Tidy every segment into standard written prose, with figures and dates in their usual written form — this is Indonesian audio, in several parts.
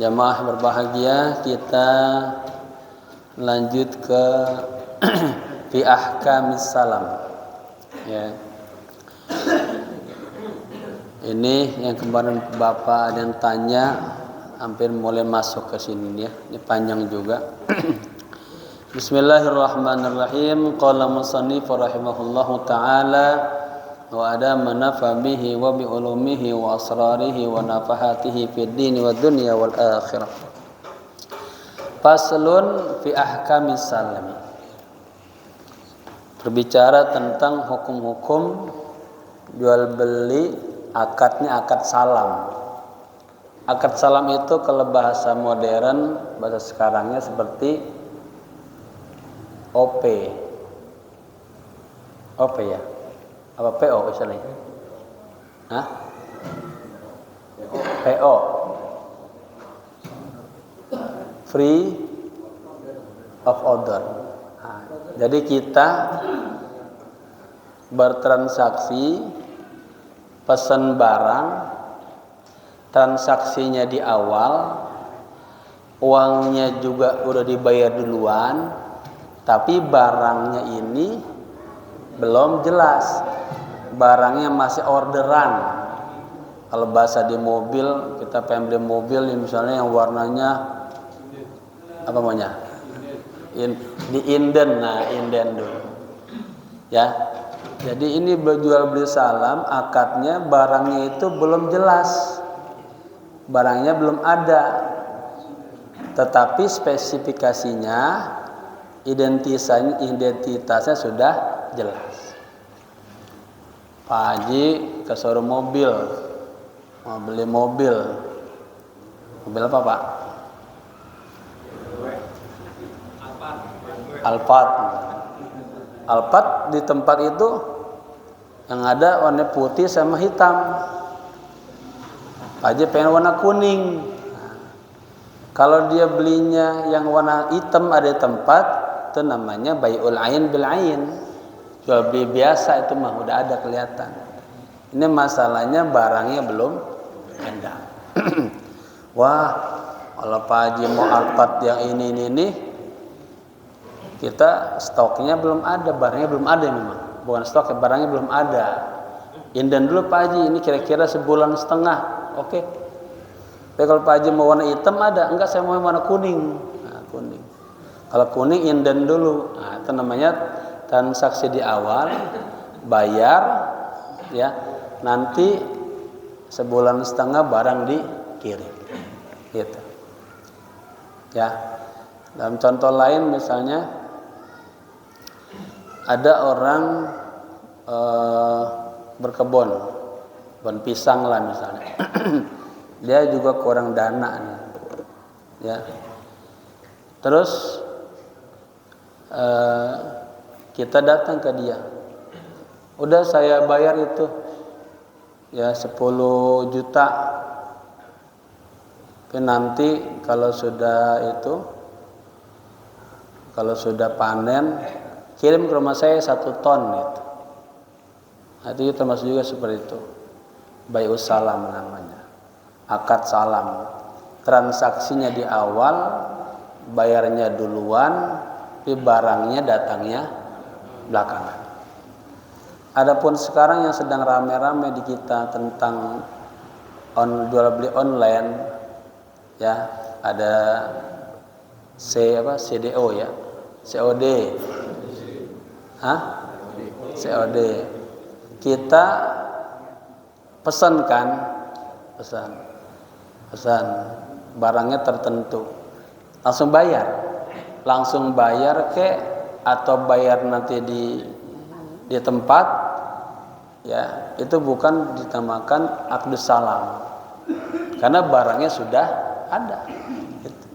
Jamaah berbahagia, kita lanjut ke fi ahkamis salam. Ya. Ini yang kemarin Bapak ada yang tanya, hampir mulai masuk ke sini ya. Ini panjang juga. Bismillahirrahmanirrahim. Qala musannif rahimahullahu taala wa adama nafa bihi wa bi ulumihi wa asrarihi wa nafahatihi fid dini wa dunya wal akhirah. Faslun fi ahkamis salam. Berbicara tentang hukum-hukum jual beli, akadnya akad salam. Akad salam itu kalau bahasa modern, bahasa sekarangnya seperti OP. OP ya? Apa PO misalnya? Hah? PO. Free of order. Nah, jadi kita bertransaksi, pesan barang, transaksinya di awal, uangnya juga udah dibayar duluan, tapi barangnya ini belum jelas. Barangnya masih orderan. Kalau bahasa di mobil, kita pengen beli mobil misalnya yang warnanya apa namanya? Di inden, nah inden dulu. Ya. Jadi ini berjual beli salam, akadnya barangnya itu belum jelas. Barangnya belum ada. Tetapi spesifikasinya, identitasnya sudah jelas. Pak Haji ke showroom mobil, mau beli mobil. Mobil apa Pak? Alphard. Alphard di tempat itu yang ada warna putih sama hitam. Pak Haji pengen warna kuning. Nah, kalau dia belinya yang warna hitam ada di tempat, itu namanya bai'ul ain bil ain. Jual beli biasa itu mah udah ada kelihatan. Ini masalahnya barangnya belum ada. Wah, kalau Pak Haji mau Alphard yang ini, kita stoknya belum ada, barangnya belum ada memang. Bukan stok, barangnya belum ada. Inden dulu Pak Haji, ini kira-kira sebulan setengah. Oke. Tapi kalau Pak Haji mau warna hitam ada, enggak saya mau warna kuning. Nah, kuning. Kalau kuning inden dulu. Nah, itu namanya transaksi di awal, bayar, ya. Nanti sebulan setengah barang dikirim. Gitu. Ya. Dalam contoh lain misalnya ada orang berkebun pisang lah misalnya. Dia juga kurang dana nih. Ya. Terus kita datang ke dia. Udah saya bayar itu. Ya 10 juta. Tapi nanti kalau sudah panen, kirim ke rumah saya 1 ton gitu. Nah, itu termasuk juga seperti itu. Bai'us salam namanya. Akad salam. Transaksinya di awal, bayarnya duluan, tapi barangnya datangnya belakangan. Adapun sekarang yang sedang rame-rame di kita tentang jual beli online, ya, ada CDO ya. COD. Hah? COD. Kita pesan barangnya tertentu. Langsung bayar atau bayar nanti di tempat, ya, itu bukan dinamakan aqdus salam. Karena barangnya sudah ada. Gitu.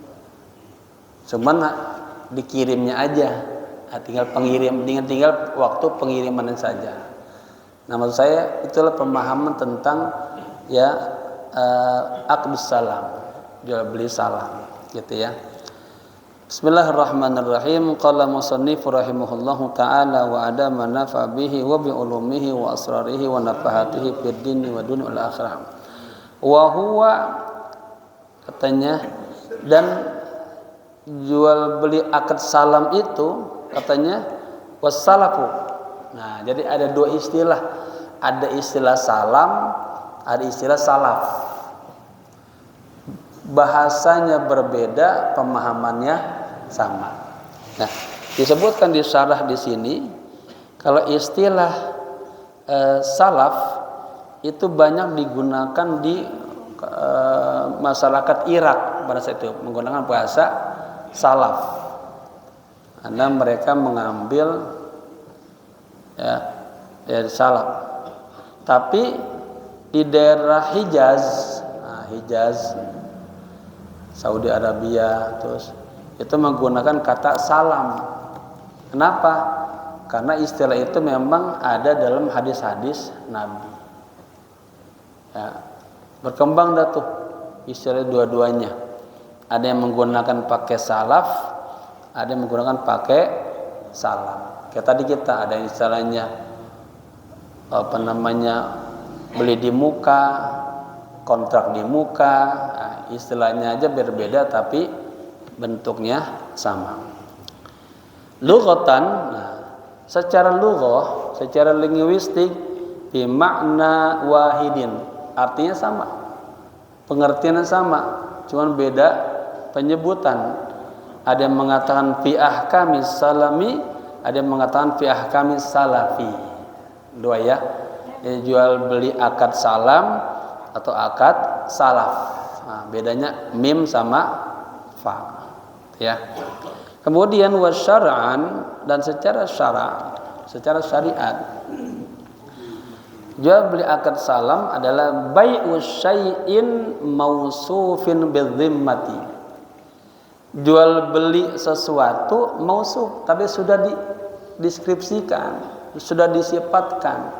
Cuman dikirimnya aja. Tinggal waktu pengiriman saja. Nah, maksud saya itulah pemahaman tentang ya aqdus salam, jual beli salam, gitu ya. Bismillahirrahmanirrahim. Qala musannif rahimahullahu ta'ala wa adama nafa bihi wa bi ulumihi wa asrarihi wa nafahatihi fid dini wa dunya wal akhirah. Wa huwa katanya, dan jual beli akad salam itu katanya wassalafu. Nah, jadi ada dua istilah, ada istilah salam, ada istilah salaf. Bahasanya berbeda, pemahamannya sama. Nah, disebutkan di syarah di sini kalau istilah salaf itu banyak digunakan di masyarakat Irak pada saat itu, menggunakan bahasa salaf. Karena mereka mengambil dari salaf. Tapi di daerah Hijaz, Hijaz, Saudi Arabia, terus itu menggunakan kata salam. Kenapa? Karena istilah itu memang ada dalam hadis-hadis Nabi. Ya, berkembang dah tuh istilah dua-duanya. Ada yang menggunakan pakai salaf, ada yang menggunakan pakai salam. Kayak tadi kita ada istilahnya beli di muka, kontrak di muka. Nah, istilahnya aja berbeda tapi bentuknya sama. Lughatan, secara lughah, secara linguistik, bi makna wahidin, artinya sama, pengertiannya sama, cuman beda penyebutan. Ada yang mengatakan fi ahkamis salami, ada yang mengatakan fi ahkamis salafi. Dua ya, jual beli akad salam atau akad salaf. Nah, bedanya mim sama fa. Ya. Kemudian wasyar'an, dan secara secara syariat, jual beli akad salam adalah bai'u syai'in mausufin bidzimmati. Jual beli sesuatu mausuf, tapi sudah dideskripsikan, sudah disifatkan,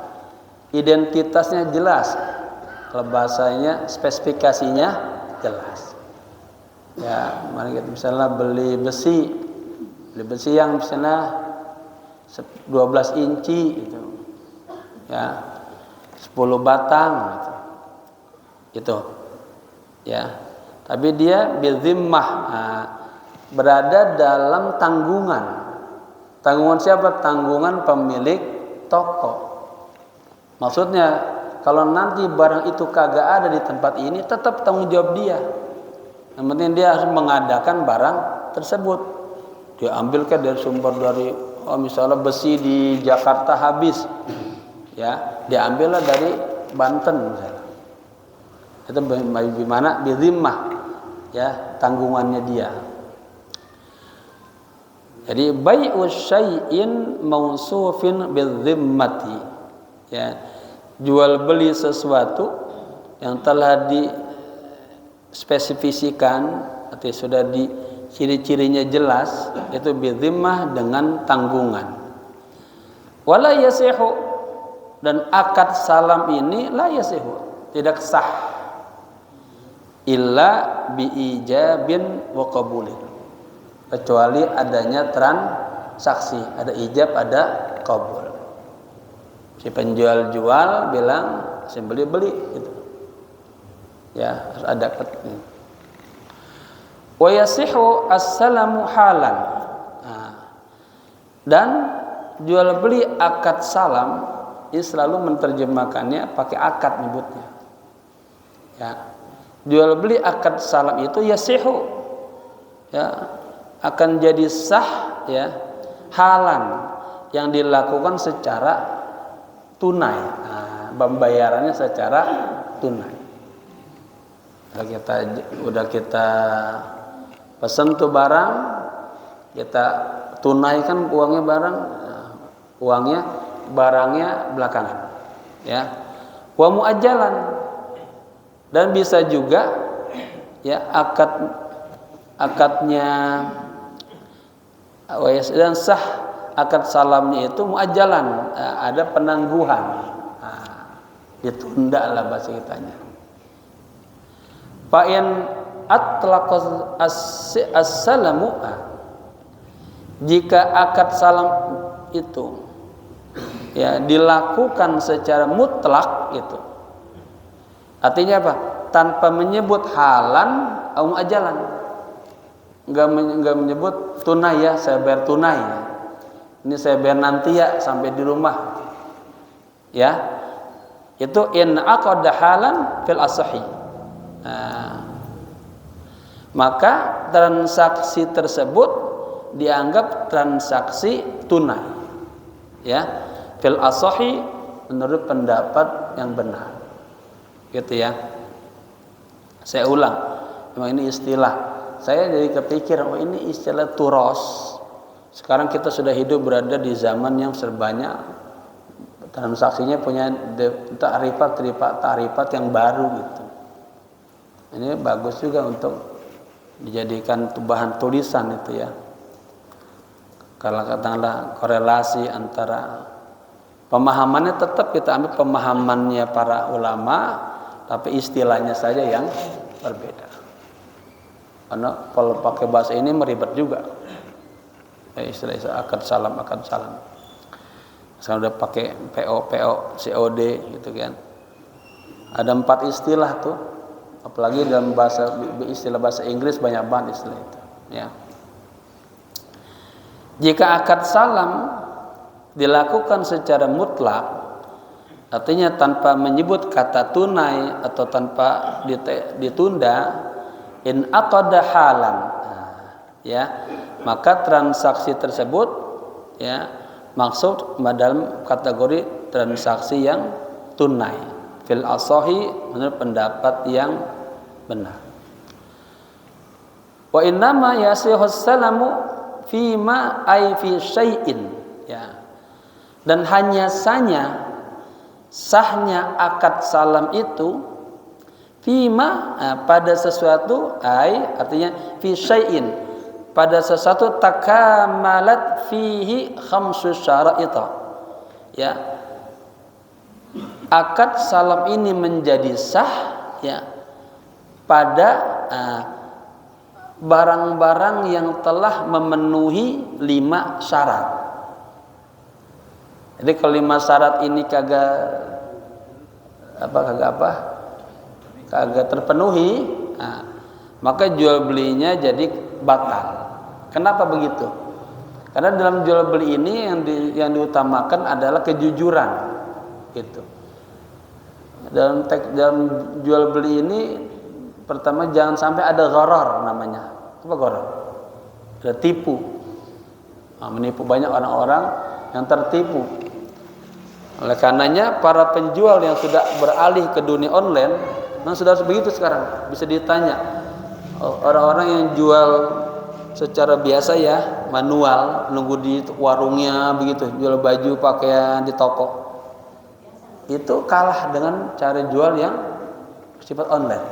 identitasnya jelas, kalau bahasanya spesifikasinya jelas. Ya, mari kita misalnya beli besi yang misalnya 12 inci gitu. Ya, 10 batang gitu. Ya. Tapi dia bidzimmah, berada dalam tanggungan. Tanggungan siapa? Tanggungan pemilik toko. Maksudnya kalau nanti barang itu kagak ada di tempat ini, tetap tanggung jawab dia. Yang penting dia harus mengadakan barang tersebut. Dia ambilkan dari sumber dari misalnya besi di Jakarta habis, ya diambillah dari Banten misalnya. Itu bagaimana bidzimmah, ya tanggungannya dia. Jadi bai'u syai'in mausufin bidzimmati, ya jual beli sesuatu yang telah dispesifikasikan atau sudah di ciri-cirinya jelas, itu bidzimmah dengan tanggungan. Wala yasihu, dan akad salam ini la yasihu, tidak sah, illa biijabin wa qabulin, kecuali adanya transaksi, ada ijab, ada qabul. Si penjual jual bilang, si beli gitu. Ya, harus ada wa yasihu as-salamu halan. Dan jual beli akad salam ini selalu menerjemahkannya pakai akad nyebutnya. Ya. Jual beli akad salam itu yasihu, ya akan jadi sah, ya halan, yang dilakukan secara tunai. Pembayarannya secara tunai. Udah kita pesan tuh barang, kita tunaikan uangnya barangnya belakangan, ya wa muajjalan, dan bisa juga ya akadnya dan sah akad salamnya itu muajjalan, ada penangguhan, ditunda lah bahasa kitanya. Fa in atlaqas as-salamu, jika akad salam itu ya dilakukan secara mutlak, itu artinya apa? Tanpa menyebut halan ajalan. Enggak menyebut tunai ya, saya bayar tunai. Ini saya bayar nanti ya sampai di rumah. Ya. Itu in aqada halan fil asahi. Maka transaksi tersebut dianggap transaksi tunai. Ya. Fil asahi menurut pendapat yang benar. Gitu ya. Saya ulang. Memang ini istilah. Saya jadi kepikir, oh ini istilah turos. Sekarang kita sudah hidup berada di zaman yang serbanya transaksinya punya tarifat yang baru gitu. Ini bagus juga untuk dijadikan bahan tulisan itu ya. Kalau katakanlah korelasi antara pemahamannya tetap kita ambil pemahamannya para ulama, tapi istilahnya saja yang berbeda. Karena kalau pakai bahasa ini meribet juga. Istilah akad salam. Sekarang udah pakai PO, COD gitu kan. Ada 4 istilah tuh. Apalagi dalam istilah bahasa Inggris banyak banget istilah itu, ya. Jika akad salam dilakukan secara mutlak, artinya tanpa menyebut kata tunai atau tanpa ditunda, in aqada halan, ya, maka transaksi tersebut ya maksud dalam kategori transaksi yang tunai fil asahi menurut pendapat yang benar. Wa innama yasihus salamu fima ay fi syai'in, ya. Dan hanya sahnya akad salam itu fima pada sesuatu artinya fi syai'in pada sesuatu takamalat fihi khamsu syara'ita, ya. Akad salam ini menjadi sah ya pada barang-barang yang telah memenuhi 5 syarat. Jadi kalau 5 syarat ini kagak terpenuhi, maka jual belinya jadi batal. Kenapa begitu? Karena dalam jual beli ini yang diutamakan adalah kejujuran, gitu. Dalam jual beli ini pertama jangan sampai ada gharar namanya. Apa gharar? Ada tipu. Menipu banyak orang-orang yang tertipu. Oleh karenanya para penjual yang sudah beralih ke dunia online, sudah begitu sekarang bisa ditanya. Orang-orang yang jual secara biasa ya, manual, nunggu di warungnya begitu, jual baju, pakaian di toko. Itu kalah dengan cara jual yang bersifat online.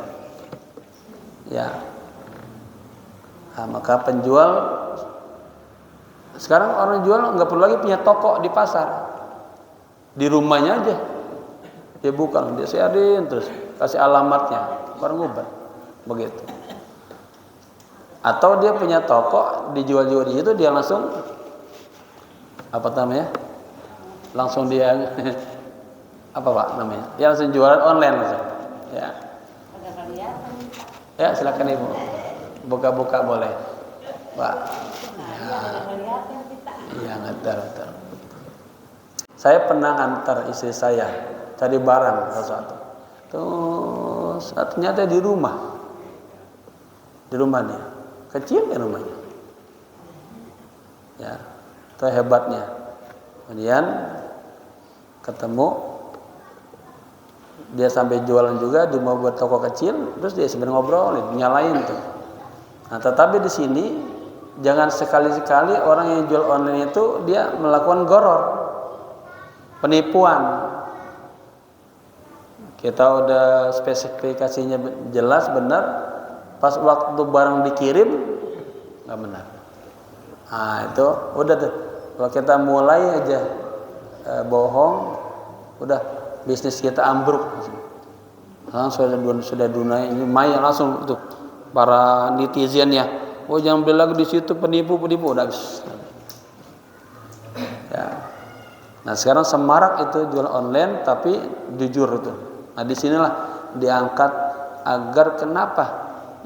Ya. Maka penjual sekarang orang jual nggak perlu lagi punya toko di pasar. Di rumahnya aja. Dia buka, dia sharing terus kasih alamatnya, barang obat. Begitu. Atau dia punya toko dijual-jual di situ, dia langsung apa namanya? Langsung dia apa Pak namanya? Dia langsung jualan online langsung. Ya. Ya, silakan Ibu. Buka-buka boleh. Pak. Iya, ngantar. Saya pernah ngantar istri saya cari barang sesuatu. Terus ternyata di rumah. Di rumahnya. Kecil ya rumahnya. Ya, itu hebatnya. Kemudian ketemu, dia sampai jualan juga di mau buat toko kecil, terus dia sebenarnya ngobrolin, nyalain tuh. Nah, tetapi di sini jangan sekali-sekali orang yang jual online itu dia melakukan gharar, penipuan. Kita udah spesifikasinya jelas benar, pas waktu barang dikirim nggak benar. Nah itu udah tuh, kalau kita mulai aja bohong, udah bisnis kita ambruk. Langsung sudah dunia ini maya langsung tuh para netizen ya, oh jangan beli lagi di situ, penipu udah habis. Ya. Nah sekarang semarak itu jual online tapi jujur itu. Nah disinilah diangkat agar kenapa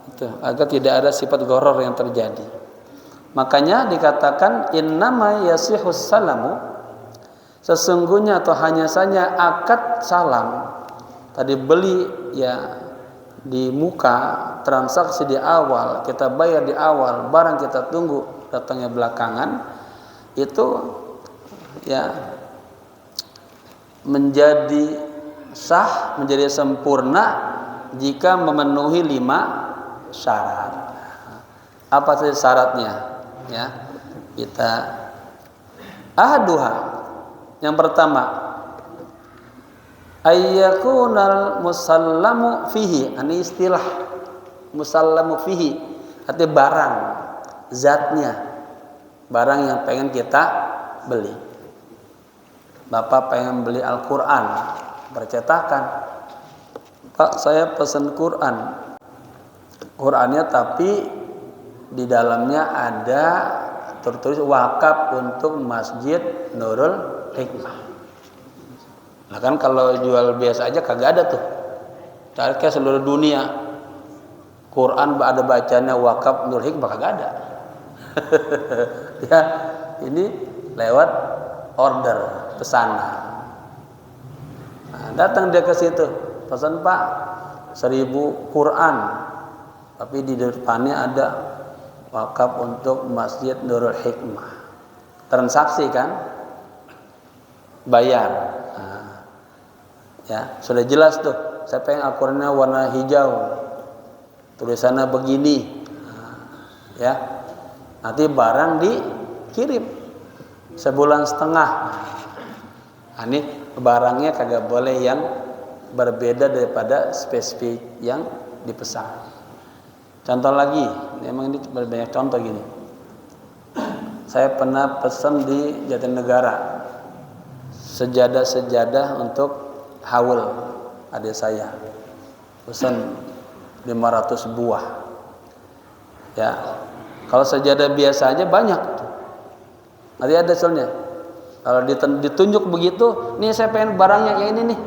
Itu, agar tidak ada sifat gharor yang terjadi. Makanya dikatakan innama yasihus salamu, sesungguhnya atau hanya saja akad salam tadi beli ya di muka, transaksi di awal, kita bayar di awal, barang kita tunggu datangnya belakangan, itu ya menjadi sah, menjadi sempurna jika memenuhi 5 syarat. Apa saja syaratnya? Ya, kita ahduha. Yang pertama, ayyakunal musallamu fihi. Ini istilah musallamu fihi, artinya barang, zatnya, barang yang pengen kita beli. Bapak pengen beli Al-Quran percetakan, Pak saya pesan Qurannya tapi di dalamnya ada tertulis wakaf untuk Masjid Nurul Hikmah. Nah kan kalau jual biasa aja kagak ada tuh. Cari ke seluruh dunia Quran ada bacanya wakaf Nurul Hikmah kagak ada. Ya, ini lewat order pesanan. Nah, datang dia ke situ, pesan Pak 1000 Quran, tapi di depannya ada wakaf untuk Masjid Nurul Hikmah. Transaksi kan, bayar. Nah, ya sudah jelas tuh. Saya pengen Al-Qurannya warna hijau, tulisannya begini. Nah, ya, nanti barang dikirim sebulan setengah. Nah, ini barangnya kagak boleh yang berbeda daripada spesifik yang dipesan. Contoh lagi, memang ini banyak contoh gini. Saya pernah pesan di Jatinegara sejadah-sejadah untuk haul adik saya. Pesan 500 buah. Ya. Kalau sejadah biasa aja banyak tuh. Nanti ada soalnya. Kalau ditunjuk begitu, nih saya pengen barangnya yang ini nih.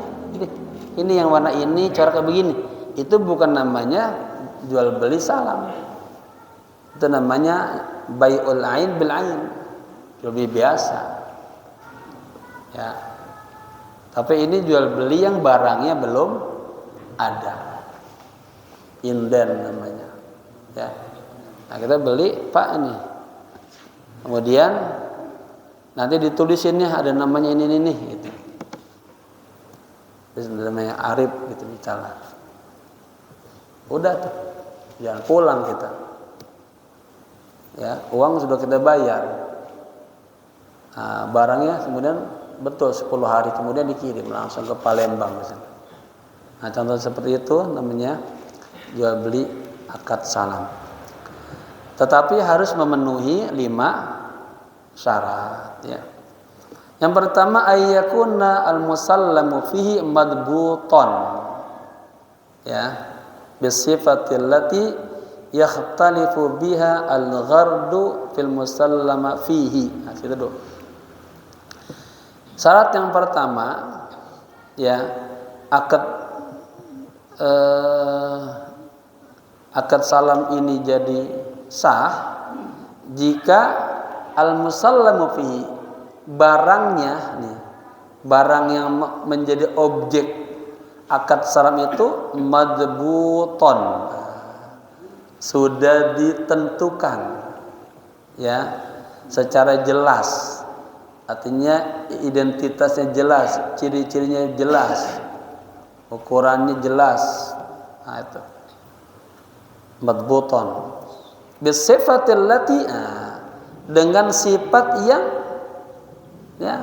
Ini yang warna ini, coraknya begini. Itu bukan namanya jual beli salam, itu namanya bai'ul ain bil ain, lebih biasa ya. Tapi ini jual beli yang barangnya belum ada, inden namanya ya. Nah kita beli Pak ini, kemudian nanti ditulisinnya ada namanya ini gitu. Terus namanya Arif gitu misalnya. Udah tuh, jangan pulang kita. Ya, uang sudah kita bayar. Nah, barangnya kemudian betul 10 hari kemudian dikirim langsung ke Palembang misalnya. Nah, contoh seperti itu namanya jual beli akad salam. Tetapi harus memenuhi 5 syarat ya. Yang pertama ayyakuna al-musallamu fihi madbuton. Ya. Bisifatil lati yakhtalifu biha al-ghardu fil musallama fihi. Nah, itu dulu. Syarat yang pertama ya, akad salam ini jadi sah jika al-musallamu fihi, barangnya nih, barang yang menjadi objek akad salam itu madbuton, sudah ditentukan ya secara jelas, artinya identitasnya jelas, ciri-cirinya jelas, ukurannya jelas. Nah itu madbuton bisifatil lati, dengan sifat yang ya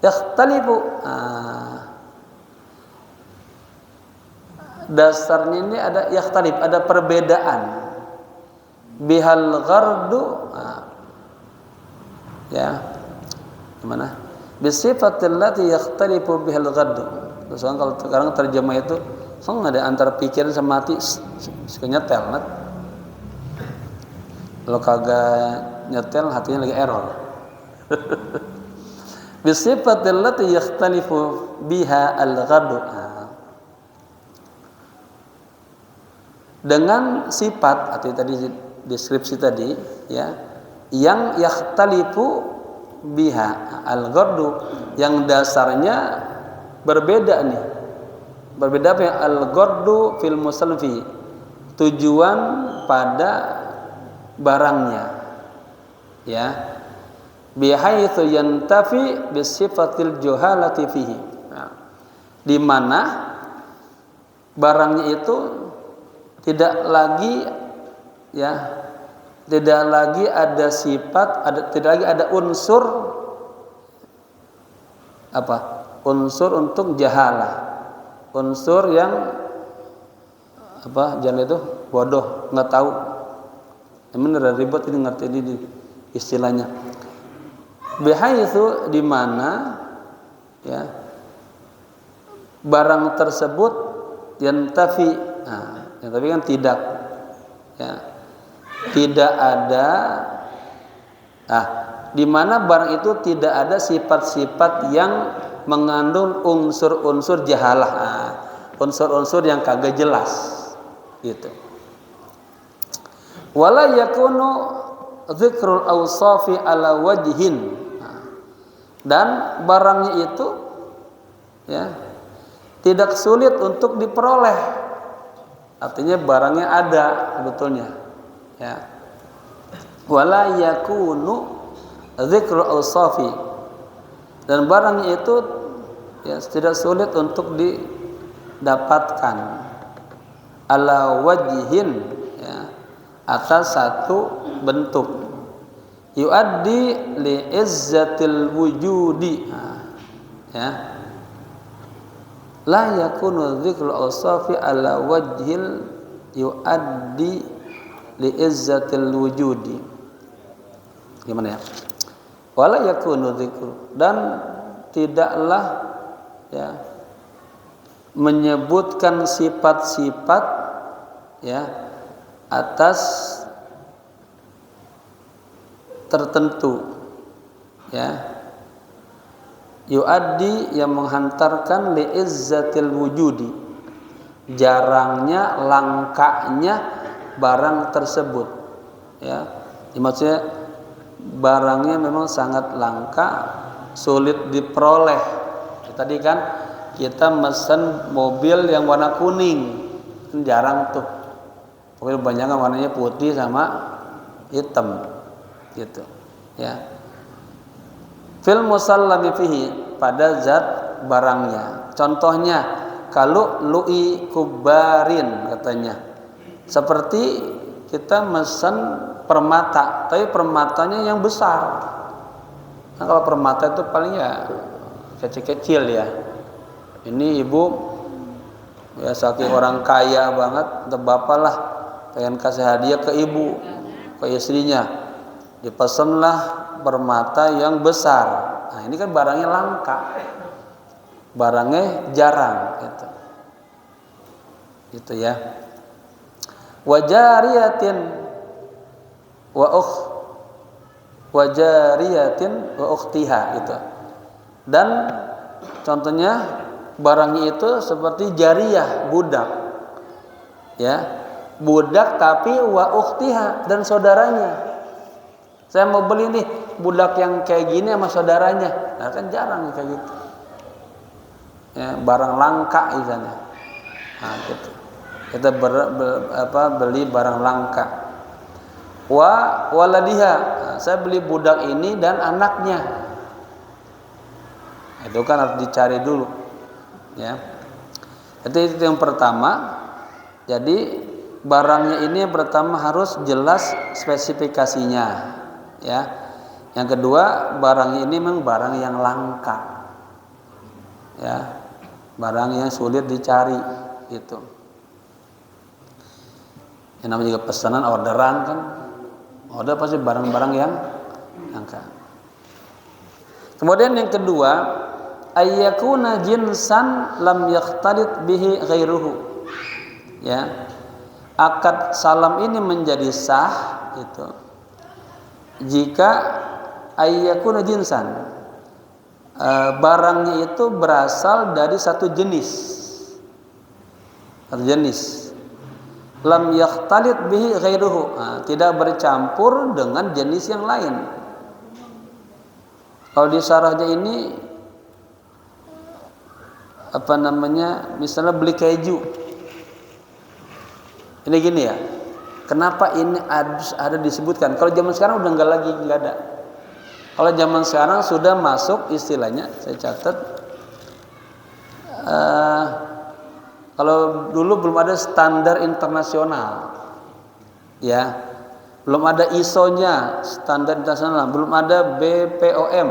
yakhtalifu, dasarnya ini ada yakhtalif, ada perbedaan. Bihal ghardu, ya gimana? Bisifatil lati yakhtalifu bihal ghardu. Soalnya kalau sekarang terjemah itu ada antara pikiran sama hati nyetel mat. Kalau kagak nyetel hatinya lagi error. Bisifatil lati yakhtalifu biha al ghardu. dengan sifat atau tadi deskripsi tadi ya, yang yakhtalifu biha al-ghardu, yang dasarnya berbeda nih. Berbeda apa yang al-ghardu fil musalfi, tujuan pada barangnya ya, bihaitsu yantafi bisifatil juhalati fihi, nah, di mana barangnya itu tidak lagi ya, tidak lagi ada sifat, tidak lagi ada unsur apa? Unsur untuk jahalah, unsur yang apa? Jangan itu bodoh, nggak tahu. Emang udah ribet ini ngerti ini istilahnya. Bihaitsu, di mana ya barang tersebut yantafi, nah, yang tapi kan tidak ya, tidak ada di mana barang itu tidak ada sifat-sifat yang mengandung unsur-unsur jahalah, unsur-unsur yang kagak jelas gitu. Wala yakunu dzikrul awsafi ala wajhin, dan barangnya itu ya tidak sulit untuk diperoleh, artinya barangnya ada sebetulnya ya. Wala yakunu dzikrul awsafi, dan barangnya itu ya tidak sulit untuk didapatkan ala wajhin ya, atas satu bentuk yuaddi li izzatil wujudi ya. La yakunu dzikrul awsafi ala wajhil yuaddi li izzatil wujudi, gimana ya, wala yakunu dzikru, dan tidaklah ya menyebutkan sifat-sifat ya atas tertentu ya, yuaddi, yang menghantarkan li izzatil wujudi, jarangnya, langkanya barang tersebut ya. Maksudnya barangnya memang sangat langka, sulit diperoleh. Tadi kan kita mesen mobil yang warna kuning, kan jarang tuh. Pokoknya banyak warnanya putih sama hitam gitu ya. Fil musallami fihi, pada zat barangnya. Contohnya kalau lu'i kubarin katanya, seperti kita mesen permata, tapi permatanya yang besar. Nah, kalau permata itu paling ya kecil-kecil ya. Ini ibu ya saking orang kaya banget, atau bapak lah pengen kasih hadiah ke ibu, ke istrinya, dipesenlah permata yang besar. Nah, ini kan barangnya langka, barangnya jarang gitu ya. Wajariyatin wa ukhtiha itu. Dan contohnya barangnya itu seperti jariyah, budak ya, budak tapi wa ukhtiha, dan saudaranya. Saya mau beli nih budak yang kayak gini sama saudaranya, nah kan jarang kayak gitu ya, barang langka misalnya. Nah gitu, kita beli barang langka. Wa waladiha, saya beli budak ini dan anaknya, itu kan harus dicari dulu ya. Itu yang pertama. Jadi barangnya ini yang pertama harus jelas spesifikasinya ya. Yang kedua, barangnya ini memang barang yang langka ya, barang yang sulit dicari gitu. Yang namanya juga pesanan, orderan kan, order pasti barang-barang yang langka. Kemudian yang kedua, ayyakuna jinsan lam yakhtalit bihi ghairuhu ya. Akad salam ini menjadi sah itu jika ayyakuna jinsan, barangnya itu berasal dari satu jenis lam yakhtalit bihi ghairuhu, tidak bercampur dengan jenis yang lain. Kalau di syarahnya ini apa namanya, misalnya beli keju, ini gini ya, kenapa ini ada disebutkan? Kalau zaman sekarang udah nggak ada. Kalau zaman sekarang sudah masuk istilahnya, saya catat. Kalau dulu belum ada standar internasional, ya, belum ada ISO-nya, standar internasional, belum ada BPOM.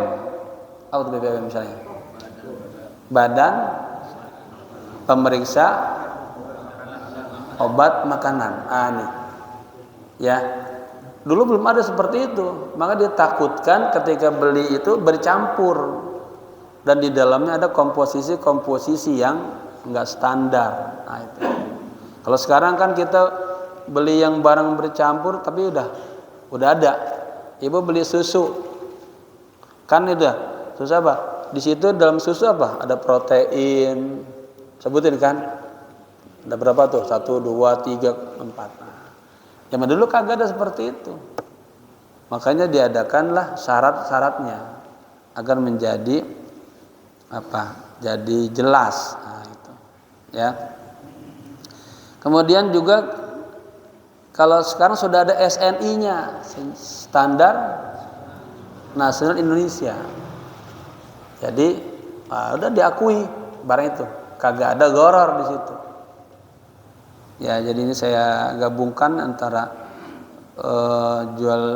Apa itu BPOM misalnya? Badan Pemeriksa Obat Makanan. Nih, ya. Dulu belum ada seperti itu, maka ditakutkan ketika beli itu bercampur dan di dalamnya ada komposisi yang enggak standar. Nah, itu. Kalau sekarang kan kita beli yang barang bercampur, tapi udah ada. Ibu beli susu, kan udah susu apa? Di situ dalam susu apa? Ada protein, sebutin kan? Ada berapa tuh? 1, 2, 3, 4. Zaman dulu kagak ada seperti itu. Makanya diadakanlah syarat-syaratnya agar menjadi apa? Jadi jelas. Nah, itu. Ya. Kemudian juga kalau sekarang sudah ada SNI-nya, Standar Nasional Indonesia. Jadi udah diakui barang itu, kagak ada gharar di situ. Ya, jadi ini saya gabungkan antara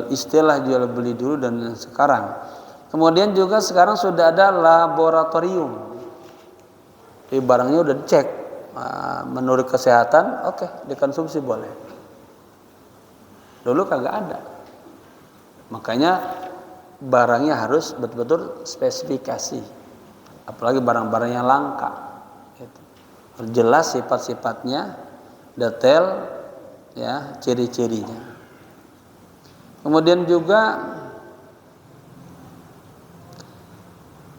istilah jual beli dulu dan sekarang. Kemudian juga sekarang sudah ada laboratorium. Jadi barangnya udah dicek, menurut kesehatan, oke, dikonsumsi boleh. Dulu kagak ada. Makanya barangnya harus betul-betul spesifikasi. Apalagi barang-barang yang langka. Gitu. Jelas sifat-sifatnya, detail, ya, ciri-cirinya. Kemudian juga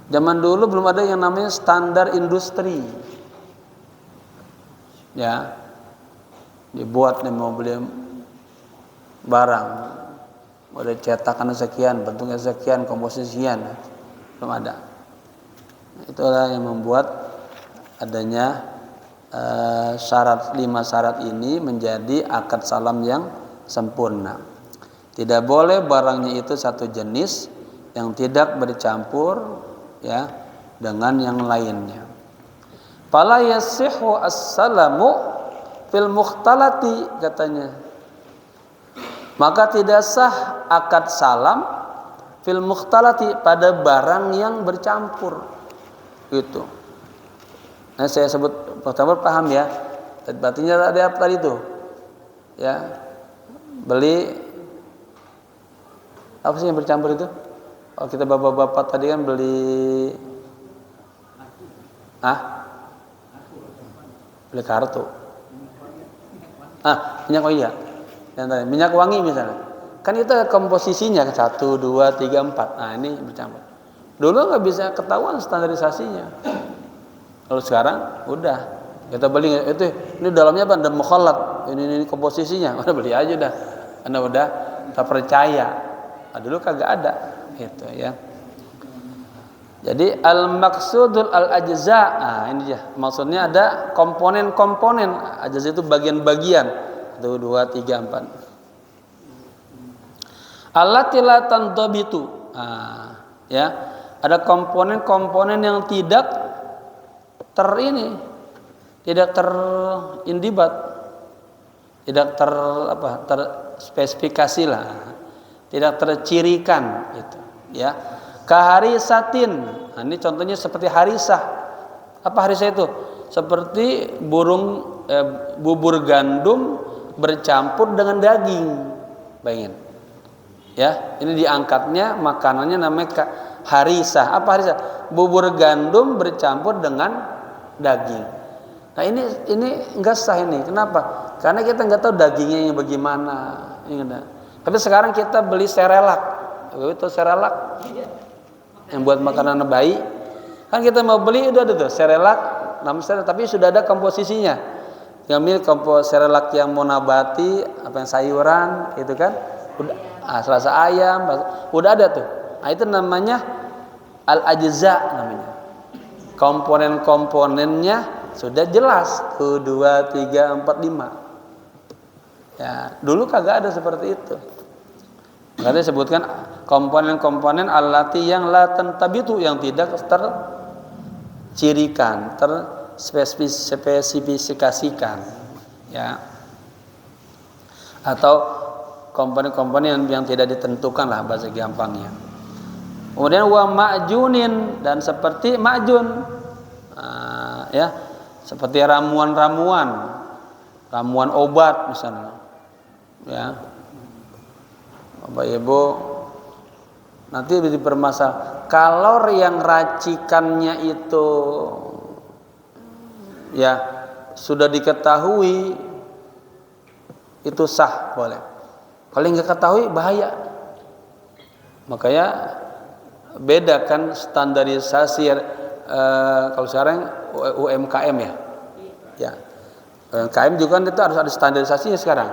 zaman dulu belum ada yang namanya standar industri. Ya. Dibuat nih mau beli barang, ada cetakan sekian, bentuknya sekian, komposisian, belum ada. Itulah yang membuat adanya syarat 5 syarat ini menjadi akad salam yang sempurna. Tidak boleh barangnya itu satu jenis yang tidak bercampur, ya, dengan yang lainnya. Fala yasihhu as-salamu fil mukhtalati, katanya. Maka tidak sah akad salam fil mukhtalati, pada barang yang bercampur. Itu. Nah, saya sebut pertama, paham ya? Artinya ada apa tadi itu? Ya. Beli apa sih yang bercampur itu? Kalau kita bapak-bapak tadi kan beli beli kartu. Minyak, oh iya. Minyak wangi misalnya. Kan itu komposisinya 1, 2, 3, 4. Nah, ini bercampur. Dulu nggak bisa ketahuan standarisasinya. Kalau sekarang udah, kita beli itu, ini dalamnya apa? Ada mukhallat. Ini komposisinya. Udah beli aja dah. Anda udah tak percaya. Dulu kagak ada, gitu ya. Jadi al-maqsudul al-ajza. Ini dia. Maksudnya ada komponen-komponen. Ajza itu bagian-bagian. 1, 2, 3, 4. Allati la tandabitu. Ya. Ada komponen-komponen yang tidak tidak terindibat. Tidak terspesifikasi lah. Tidak tercirikan itu, ya. Kaharisatin. Nah, ini contohnya seperti harisah. Apa harisah itu? Seperti bubur gandum bercampur dengan daging. Bayangin. Ya, ini diangkatnya makanannya namanya harisah. Apa harisah? Bubur gandum bercampur dengan daging. Nah, ini enggak sah ini. Kenapa? Karena kita enggak tahu dagingnya yang bagaimana. Tapi sekarang kita beli serelak. Itu serelak yang buat makanan bayi. Kan kita mau beli udah ada tuh serelak, nama serelak, tapi sudah ada komposisinya. ngambil kompos serelak yang monabati, apa yang sayuran, itu kan, udah, rasa ayam, udah ada tuh. Nah, itu namanya al-ajza namanya. Komponen-komponennya sudah jelas, 1, 2, 3, 4, 5. Ya, dulu kagak ada seperti itu. Makanya disebutkan komponen-komponen allati yang la tantabitu, yang tidak tercirikan, terspesifikasikan, ya. Atau komponen-komponen yang tidak ditentukan lah bahasa gampangnya. Kemudian wa ma'junin, dan seperti ma'jun, ya, seperti ramuan obat misalnya, ya. Bapak Ibu nanti dipermasalah kalau yang racikannya itu ya sudah diketahui itu sah, boleh. Kalau nggak ketahui bahaya. Makanya bedakan standarisasi kalau sekarang UMKM ya. Ya. UMKM juga kan itu harus ada standarisasinya sekarang.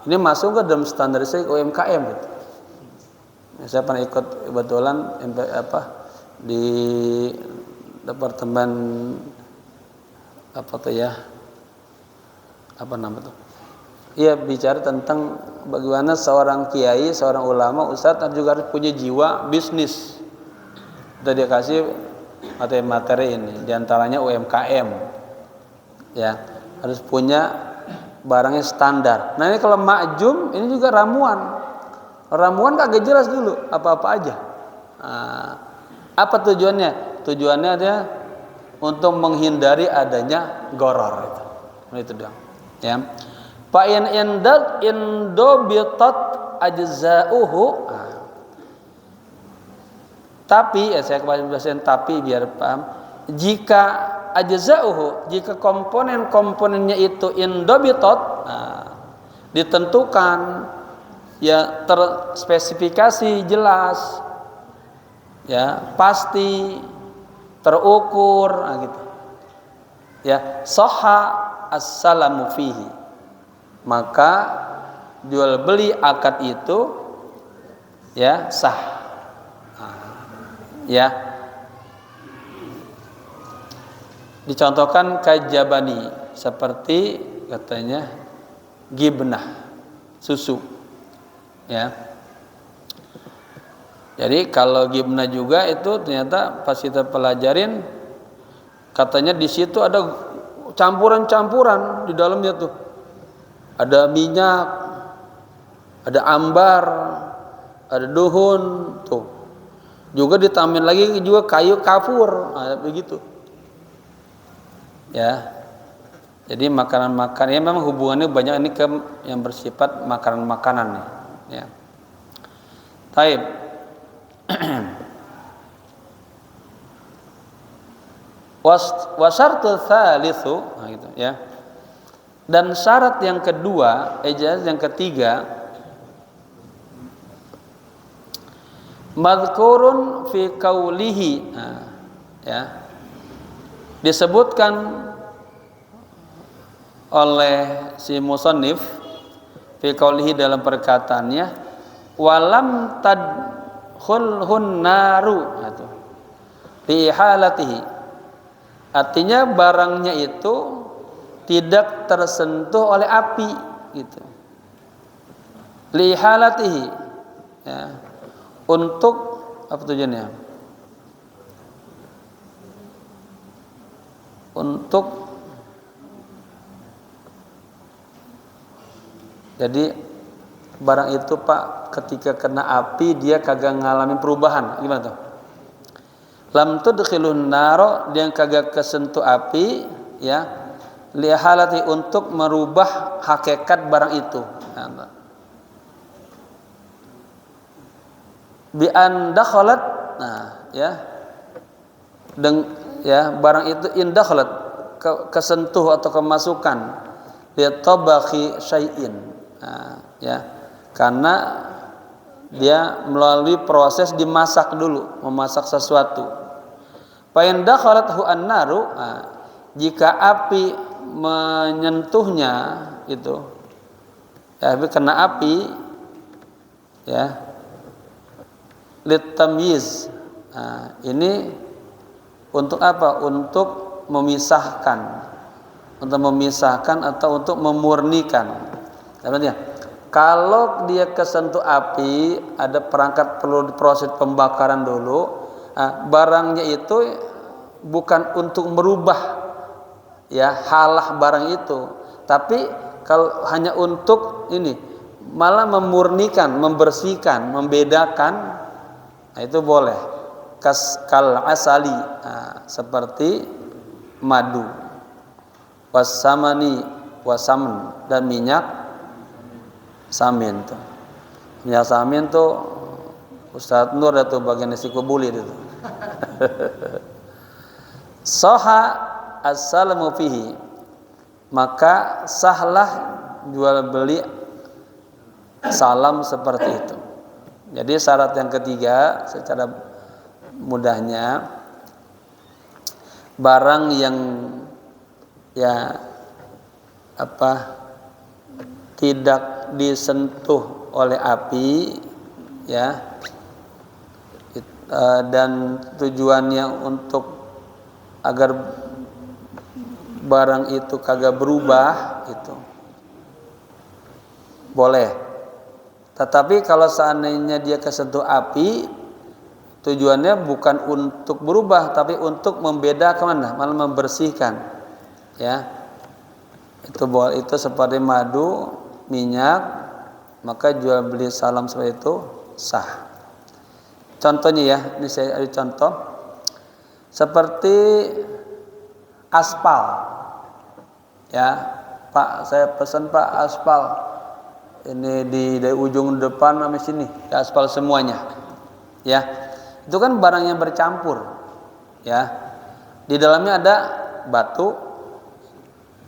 Ini masuk ke dalam standarisasi UMKM gitu. Saya pernah ikut kebetulan di departemen Iya, bicara tentang bagaimana seorang kiai, seorang ulama, ustadz juga harus punya jiwa bisnis. Kita dia kasih materi ini, diantaranya UMKM, ya, harus punya barangnya standar. Nah, ini kalau ma'jum ini juga ramuan kagak jelas dulu apa-apa aja. Apa tujuannya? Tujuannya ada untuk menghindari adanya goror itu doang, ya. Fa in indobitat ajza'uhu. Tapi saya kembali bahasanya tapi biar paham. Jika ajza'uhu, jika komponen-komponennya itu indobitat, ditentukan, ya, terspesifikasi jelas, ya, pasti terukur, gitu, ya, sahha as-salamu fihi, maka jual beli akad itu, ya, sah, ya. Dicontohkan kajabani, seperti katanya gibnah, susu, ya. Jadi kalau gibnah juga itu ternyata pas kita pelajarin, katanya di situ ada campuran-campuran di dalamnya tuh. Ada minyak, ada ambar, ada duhun tuh. Juga ditambahin lagi juga kayu kafur, begitu. Ya. Jadi makanan-makanan, ya memang hubungannya banyak ini ke yang bersifat makanan-makanan nih, ya. Taib. Wasyartu tsalitsu, gitu, ya. Dan syarat yang kedua, yang ketiga, madhkurun fi qaulihi, ya. Disebutkan oleh si musannif fi qaulihi dalam perkataannya, walam tadkhulhun naru, gitu, fi halatihi, artinya barangnya itu tidak tersentuh oleh api, gitu, li halatihi, ya, untuk apa tujuannya, untuk jadi barang itu Pak ketika kena api dia kagak ngalamin perubahan, gimana tuh? Lam tudkhilun naro, dia kagak kesentuh api, ya, li halati, untuk merubah hakikat barang itu. Bi an dakhalat, ya. Ya, barang itu indakhalat, kesentuh atau kemasukan li tabakhi syai'in, ya, karena dia melalui proses dimasak dulu, memasak sesuatu. Fa in dakhalathu an-naru, jika api menyentuhnya itu, ya, kena api, ya, litamyiz. Nah, ini untuk apa? Untuk memisahkan, atau untuk memurnikan. Artinya, kalau dia kesentuh api, ada perangkat perlu diproses pembakaran dulu. Nah, barangnya itu bukan untuk merubah, ya, halah barang itu, tapi kalau hanya untuk ini, malah memurnikan, membersihkan, membedakan, nah, itu boleh. Kal asali, nah, seperti madu, wasamani, wasamen, dan minyak samin tuh. Minyak samin tuh Ustadz Nur itu bagian risiko buli itu. Soha as-salamu fihi, maka sahlah jual beli salam seperti itu. Jadi syarat yang ketiga secara mudahnya, barang yang, ya, tidak disentuh oleh api, ya, dan tujuannya untuk agar barang itu kagak berubah, itu boleh. Tetapi kalau seandainya dia kesentuh api, tujuannya bukan untuk berubah, tapi untuk membedakan, malah membersihkan, ya, itu boleh. Itu seperti madu, minyak, maka jual beli salam seperti itu sah. Contohnya, ya, ini saya ada contoh seperti aspal, ya, Pak, saya pesan Pak aspal ini dari ujung depan sampai sini, ya, aspal semuanya, ya, itu kan barang yang bercampur, ya, di dalamnya ada batu,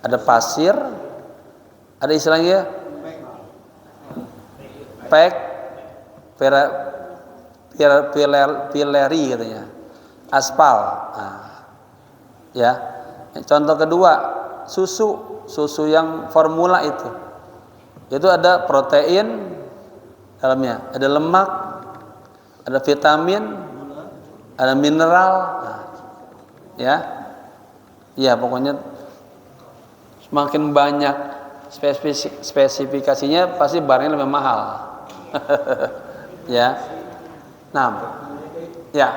ada pasir, ada istilahnya pek, pileri katanya, aspal. Nah, ya, contoh kedua, susu yang formula itu ada protein dalamnya, ada lemak, ada vitamin, ada mineral. Nah, ya, pokoknya semakin banyak spesifikasinya pasti barangnya lebih mahal. Ya. Nah, ya.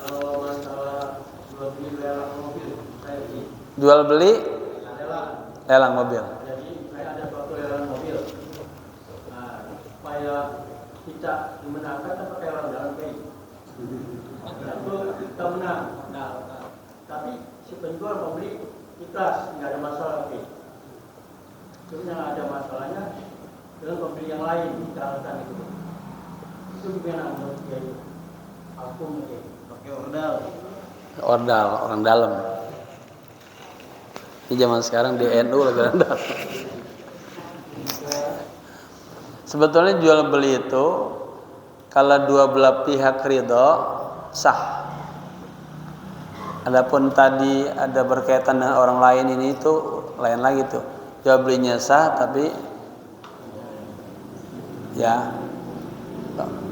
Kalau masalah jual beli lelang mobil, Jual beli lelang mobil. Jadi saya ada suatu lelang mobil. Nah, supaya kita dimenangkan kita pakai lelang dalam pay. Itu kita menang. Nah, tapi si penjual pembeli ikhlas, nggak ada masalah pay. Cuma yang ada masalahnya dengan pembeli yang lain dikalahkan itu. Itu gimana menurut dia itu? Aku mungkin pakai Ordal, orang dalam. Di zaman sekarang di NU lagi orang dalam. Sebetulnya jual beli itu kalau dua belah pihak ridho sah. Adapun tadi ada berkaitan dengan orang lain, ini itu lain lagi tuh. Jual belinya sah, tapi ya,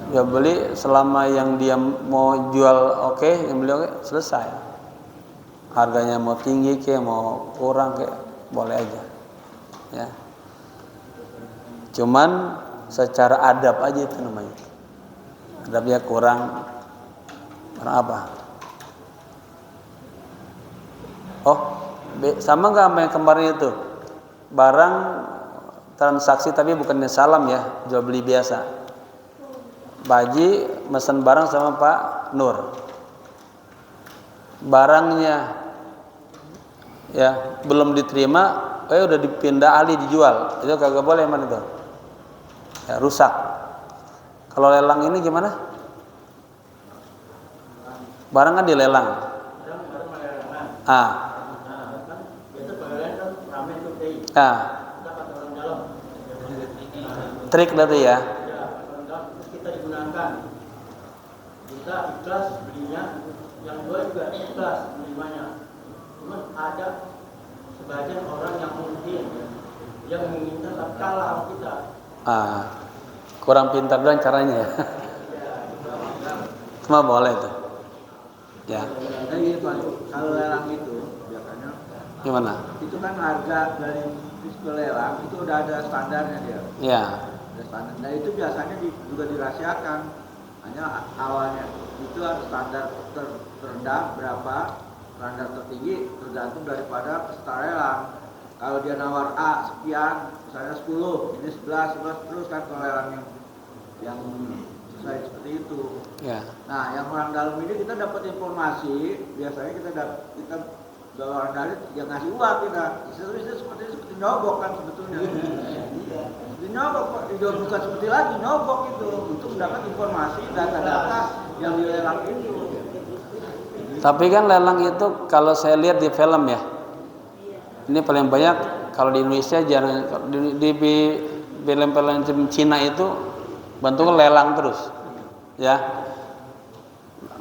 jual beli selama yang dia mau jual oke, yang beli oke, selesai. Harganya mau tinggi ke, mau kurang ke, boleh aja, ya. Cuman secara adab aja itu namanya. Adabnya kurang apa? Oh, sama nggak sama yang kemarin itu? Barang transaksi tapi bukannya salam, ya, jual beli biasa. Baji mesen barang sama Pak Nur, barangnya, ya, belum diterima, udah dipindah alih dijual, itu kagak boleh, mana itu, ya, rusak. Kalau lelang ini gimana? Barang kan dilelang. Trik berarti, ya. Kita digunakan, kita ikhlas belinya, yang jual juga ikhlas menerimanya. Cuma ada sebagian orang yang mungkin yang menginginkan kalah kita. Kurang pintar dan caranya ya. Cuma boleh tuh. Ya. Jadi kalau lelang itu biasanya Gimana? itu kan harga dari ke lelang itu udah ada standarnya dia. Ya. Ada standar. Nah itu biasanya juga dirahasiakan. Hanya awalnya itu ada standar terendah berapa, standar tertinggi tergantung daripada peserta lelang. Kalau dia nawar A sekian, misalnya 10, ini 11 terus kan kalau lelang yang sesuai seperti itu. Ya. Nah, yang orang dalam ini kita dapat informasi, biasanya kita kalau orang dalam yang ngasih uang kita, seperti nyogok kan sebetulnya. Di nyogok, bukan seperti lagi nyogok itu untuk mendapat informasi data-data yang dilelang itu. Tapi kan lelang itu kalau saya lihat di film ya, ini paling banyak kalau di Indonesia jarang, di film-film Cina itu bentuknya lelang terus, ya,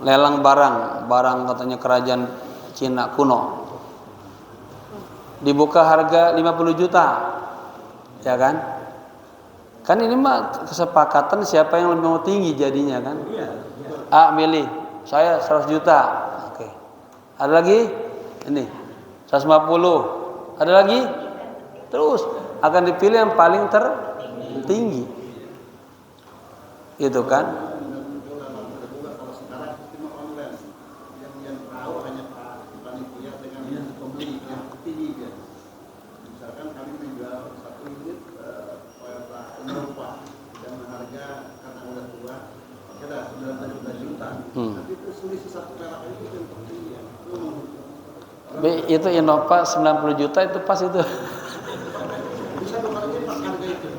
lelang barang katanya kerajaan Cina kuno, dibuka harga 50 juta, ya kan? Kan ini mah kesepakatan siapa yang lebih mau tinggi jadinya kan? A milih, saya 100 juta, oke. Ada lagi, ini 150, ada lagi, terus akan dipilih yang paling tertinggi. Itu kan. Kalau sekarang sistem online yang tahu hanya panitia dengan pembeli yang tinggi ya. Misalkan kami menjual 1 unit Innova dengan harga karena udah tua kira 9 juta. Tapi itu selisih 1 perak itu yang tertinggi ya. Itu Innova 90 juta itu pas itu. Bisa berkali lipat harga itu.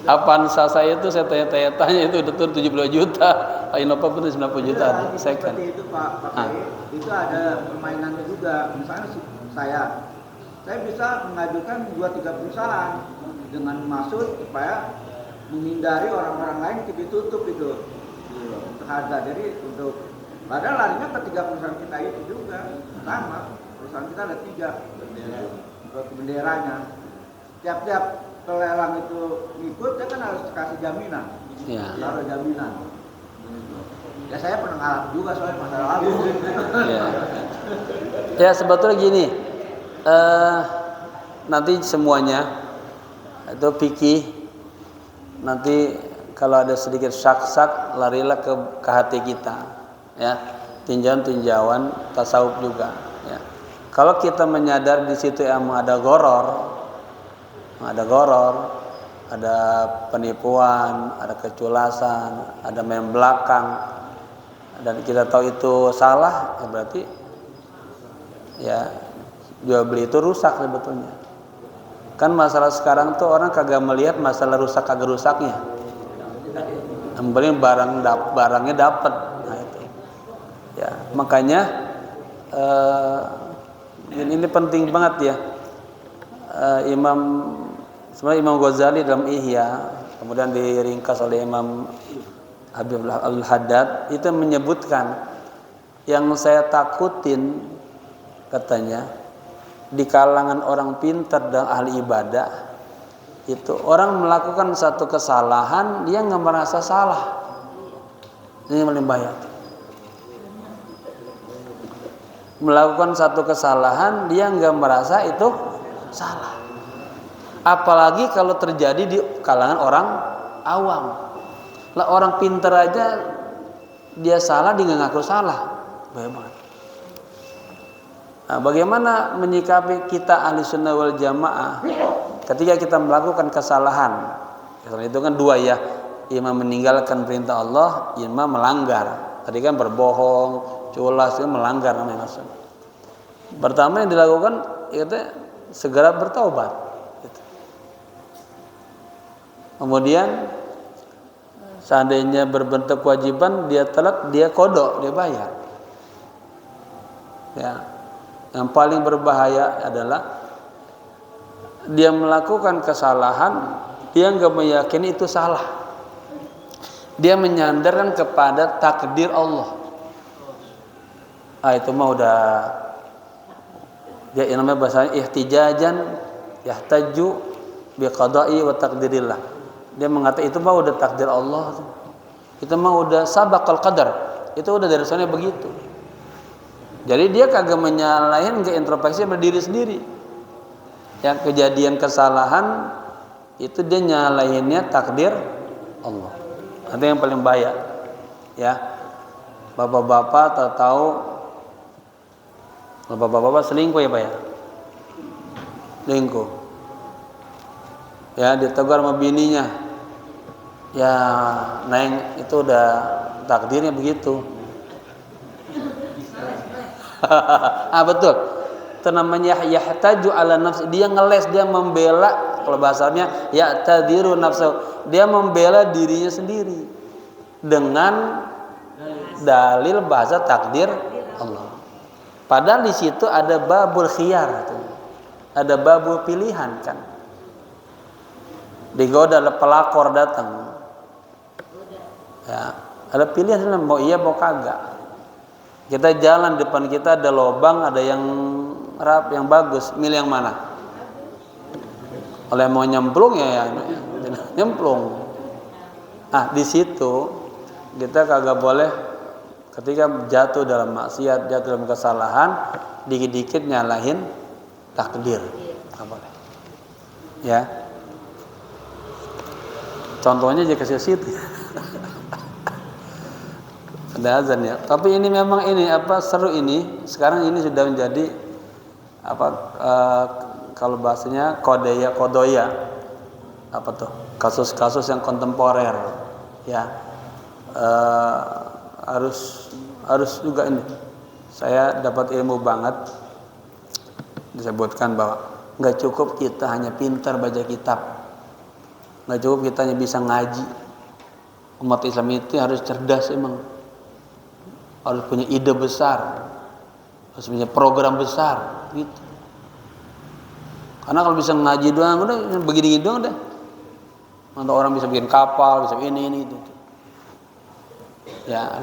Avanza saya itu saya tanya itu betul 72 juta. Innova pun 90 juta. Second. Seperti itu Pak itu ada permainannya juga. Misalnya saya bisa mengajukan 2-3 perusahaan dengan maksud supaya menghindari orang-orang lain ditutup itu untuk harga. Jadi untuk padahal larinya ke 3 perusahaan kita itu juga sama. Perusahaan kita ada 3 benderanya. Tiap-tiap pelelang itu ngikut, dia kan harus kasih jaminan. Ya. Taruh jaminan. Ya saya pernah ngalami juga soalnya masalah lalu. Ya. Ya sebetulnya gini, nanti semuanya itu fikih. Nanti kalau ada sedikit syak-syak, larilah ke hati kita. Ya, tinjauan tasawuf juga. Ya. Kalau kita menyadar di situ emang ada goror, ada penipuan, ada keculasan, ada main belakang, dan kita tahu itu salah, ya berarti ya jual beli itu rusak sebetulnya. Kan masalah sekarang tuh orang kagak melihat masalah rusak kagak rusaknya, yang penting barangnya dapat. Nah itu, ya makanya ini penting banget ya. Imam Ghazali dalam Ihya, kemudian diringkas oleh Imam Habibullah Al-Haddad, itu menyebutkan yang saya takutin katanya di kalangan orang pintar dan ahli ibadah itu orang melakukan satu kesalahan dia nggak merasa salah. Ini yang paling bahaya. Melakukan satu kesalahan dia nggak merasa itu salah. Apalagi kalau terjadi di kalangan orang awam. Lah orang pintar aja dia salah dia nggak ngaku salah. Bagaimana? Nah, bagaimana menyikapi kita ahli sunnah wal jamaah ketika kita melakukan kesalahan? Kesalahan itu kan 2 ya, imam meninggalkan perintah Allah, imam melanggar. Tadi kan berbohong, culas itu melanggar namanya maksud. Pertama yang dilakukan itu segera bertaubat. Kemudian seandainya berbentuk kewajiban dia telat, dia kodok, dia bayar. Ya. Yang paling berbahaya adalah dia melakukan kesalahan, dia nggak meyakini itu salah. Dia menyandarkan kepada takdir Allah. Itu mah Dia yang namanya bahasanya ihtijajan yahtaju biqada'i wa taqdirillah. Dia mengatakan itu mah udah takdir Allah. Itu mah udah sabaqal qadar. Itu udah dari sana begitu. Jadi dia kagak menyalahin, ke introspeksi pada diri sendiri. Yang kejadian kesalahan itu dia nyalahinnya takdir Allah. Itu yang paling bahaya. Ya. Bapak-bapak tahu bapak-bapak selingkuh ya Pak ya? Selingkuh. Ya, ditegur sama bininya. Ya, Neng, itu udah takdirnya begitu. Betul. Itu namanya yahtaju ala nafsi. Dia ngeles, dia membela, kalau bahasanya ya'tadiru nafsu. Dia membela dirinya sendiri dengan dalil bahasa takdir Allah. Padahal di situ ada babul khiyar, ada babul pilihan kan. Digoda pelakor datang. Ya, ada pilihan mau iya mau kagak. Kita jalan depan kita ada lobang, ada yang rap, yang bagus, milih yang mana? Oleh mau nyemplung ya nyemplung. Di situ kita kagak boleh ketika jatuh dalam maksiat, jatuh dalam kesalahan, dikit-dikit nyalahin takdir. Nggak boleh. Ya. Contohnya aja ke situ. Ada azan ya. Tapi ini memang seru ini. Sekarang ini sudah menjadi kalau bahasanya kodoya. Apa tuh? Kasus-kasus yang kontemporer. Ya. Harus juga ini. Saya dapat ilmu banget. Disebutkan bahwa nggak cukup kita hanya pintar baca kitab. Nggak cukup kita hanya bisa ngaji. Umat Islam itu harus cerdas emang. Harus punya ide besar. Harus punya program besar gitu. Karena kalau bisa ngaji doang udah begini doang deh. Mantap orang bisa bikin kapal, bisa ini itu. Ya,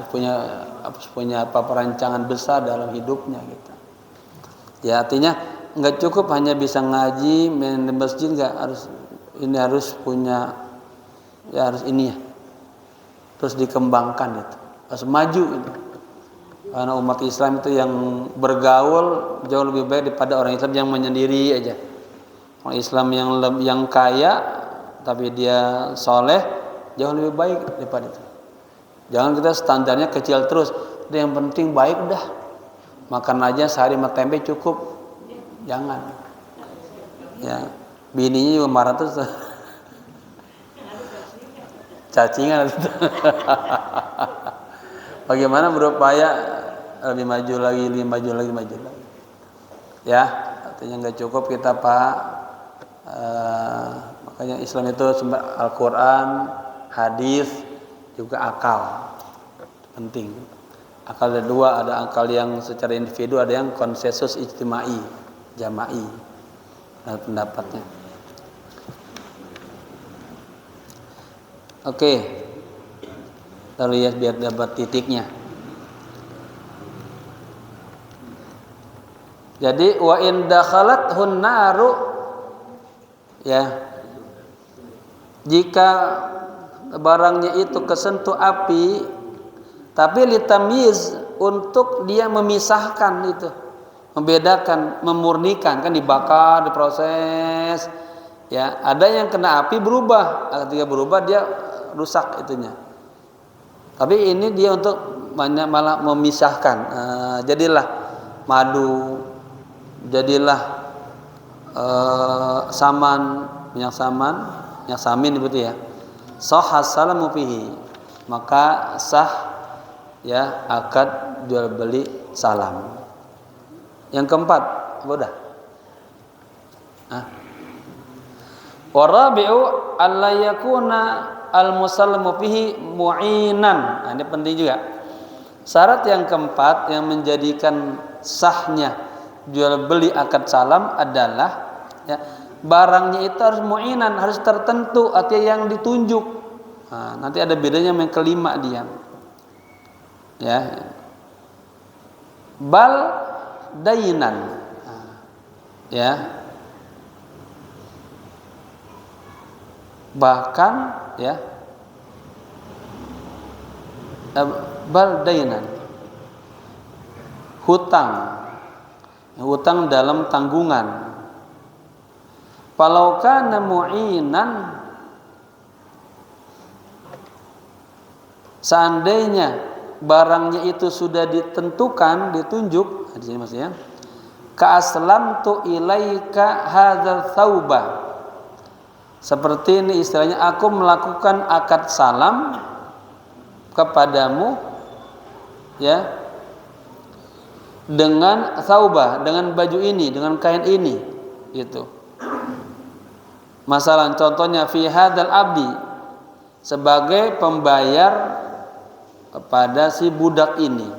harus punya perancangan besar dalam hidupnya gitu. Ya, artinya nggak cukup hanya bisa ngaji, main di masjid, nggak harus punya, ya harus ini ya, terus dikembangkan itu, harus maju itu. Karena umat Islam itu yang bergaul jauh lebih baik daripada orang Islam yang menyendiri aja. Orang Islam yang kaya tapi dia soleh jauh lebih baik daripada itu. Jangan kita standarnya kecil terus. Yang penting baik dah. Makan aja sehari sama tempe cukup. Jangan. Ya, bininya juga marah terus. Cacingan. Bagaimana berupaya lebih maju lagi. Ya, artinya nggak cukup kita makanya Islam itu Al-Quran, hadis, juga akal. Penting. Akal ada dua, ada akal yang secara individu, ada yang konsensus ijtimai, jama'i. Pendapatnya. Oke. Lalu ya biar dapat titiknya. Jadi wa in dakhalathun naru, ya, jika barangnya itu kesentuh api, tapi litamyiz, untuk dia memisahkan itu, membedakan, memurnikan, kan dibakar, diproses, ya, ada yang kena api berubah, ketika berubah dia rusak itunya. Tapi ini dia untuk malah memisahkan. Jadilah madu, jadilah minyak samin begitu ya. Sahhas salamu fihi, maka sah ya akad jual beli salam. Yang keempat, udah. Warabi'u alla yakuna al-musallamu fihi mu'inan. Ini penting juga. Syarat yang keempat yang menjadikan sahnya jual beli akad salam adalah ya, barangnya itu harus mu'inan, harus tertentu, artinya yang ditunjuk. Nanti ada bedanya yang kelima dia. Ya. Bal dainan. ya, bahkan ya, baldainan, hutang dalam tanggungan. Falau kana mu'inan, seandainya barangnya itu sudah ditentukan, ditunjuk, di sini maksudnya, ka aslamtu ilaika hadzal thauba, seperti ini istilahnya, aku melakukan akad salam kepadamu, ya, dengan thauba, dengan baju ini, dengan kain ini, gitu. Masalah contohnya fi hadzal abdi, sebagai pembayar kepada si budak ini.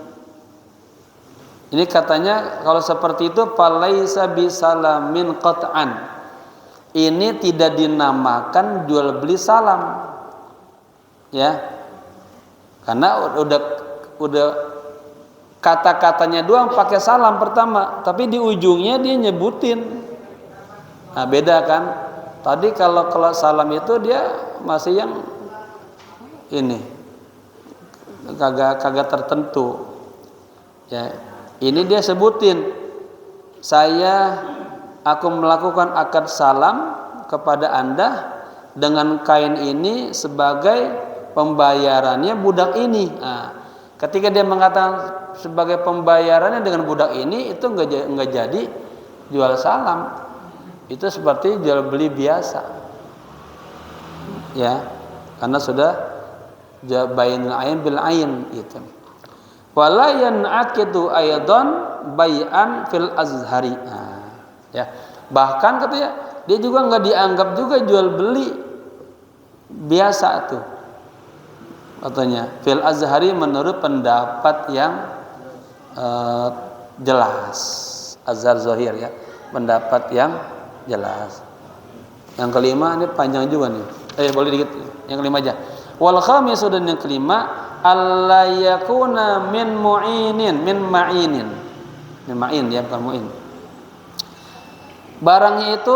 Ini katanya kalau seperti itu falaisa bisalamin qat'an. Ini tidak dinamakan jual beli salam. Ya. Karena udah kata-katanya doang pakai salam pertama, tapi di ujungnya dia nyebutin. Nah, beda kan? Tadi kalau salam itu dia masih yang ini kagak tertentu. Ya, ini dia sebutin, aku melakukan akad salam kepada Anda dengan kain ini sebagai pembayarannya budak ini. Nah, ketika dia mengatakan sebagai pembayarannya dengan budak ini, itu enggak jadi jual salam. Itu seperti jual beli biasa, ya, karena sudah bainul ain bil ain itu. Wala yan'aqidu aidan bai'an fil azhari. Nah, ya, bahkan katanya dia juga nggak dianggap juga jual beli biasa tuh, katanya fil azhari menurut pendapat yang jelas, azhar zahir, ya, pendapat yang jelas. Yang kelima ini panjang juga nih. Boleh dikit. Yang kelima aja. Wal khamisu, dan yang kelima, alla yakuna min mu'inin, min ma'inin. Min ma'in, ya, bukan mu'in. Barangnya itu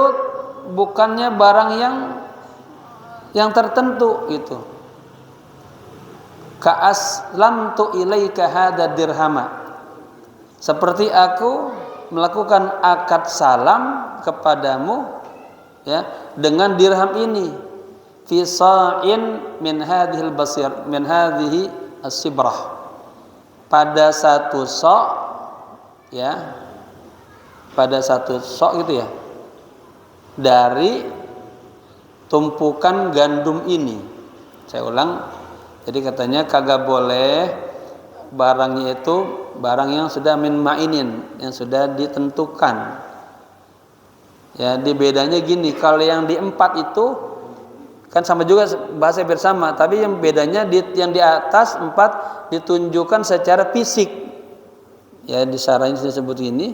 bukannya barang yang tertentu itu. Ka aslamtu ilaika hadza dirhama. Seperti aku melakukan akad salam kepadamu, ya, dengan dirham ini, fi sa'in min hadhil basir, min hadhihi as-sibrah, pada satu sok, ya, pada satu sok gitu, ya, dari tumpukan gandum ini. Saya ulang, jadi katanya kagak boleh barangnya itu barang yang sudah min ma'inin, yang sudah ditentukan. Ya, di bedanya gini, kalau yang di 4 itu kan sama juga bahasa bersama, tapi yang bedanya yang di atas 4 ditunjukkan secara fisik. Ya, di syarahnya disebut ini.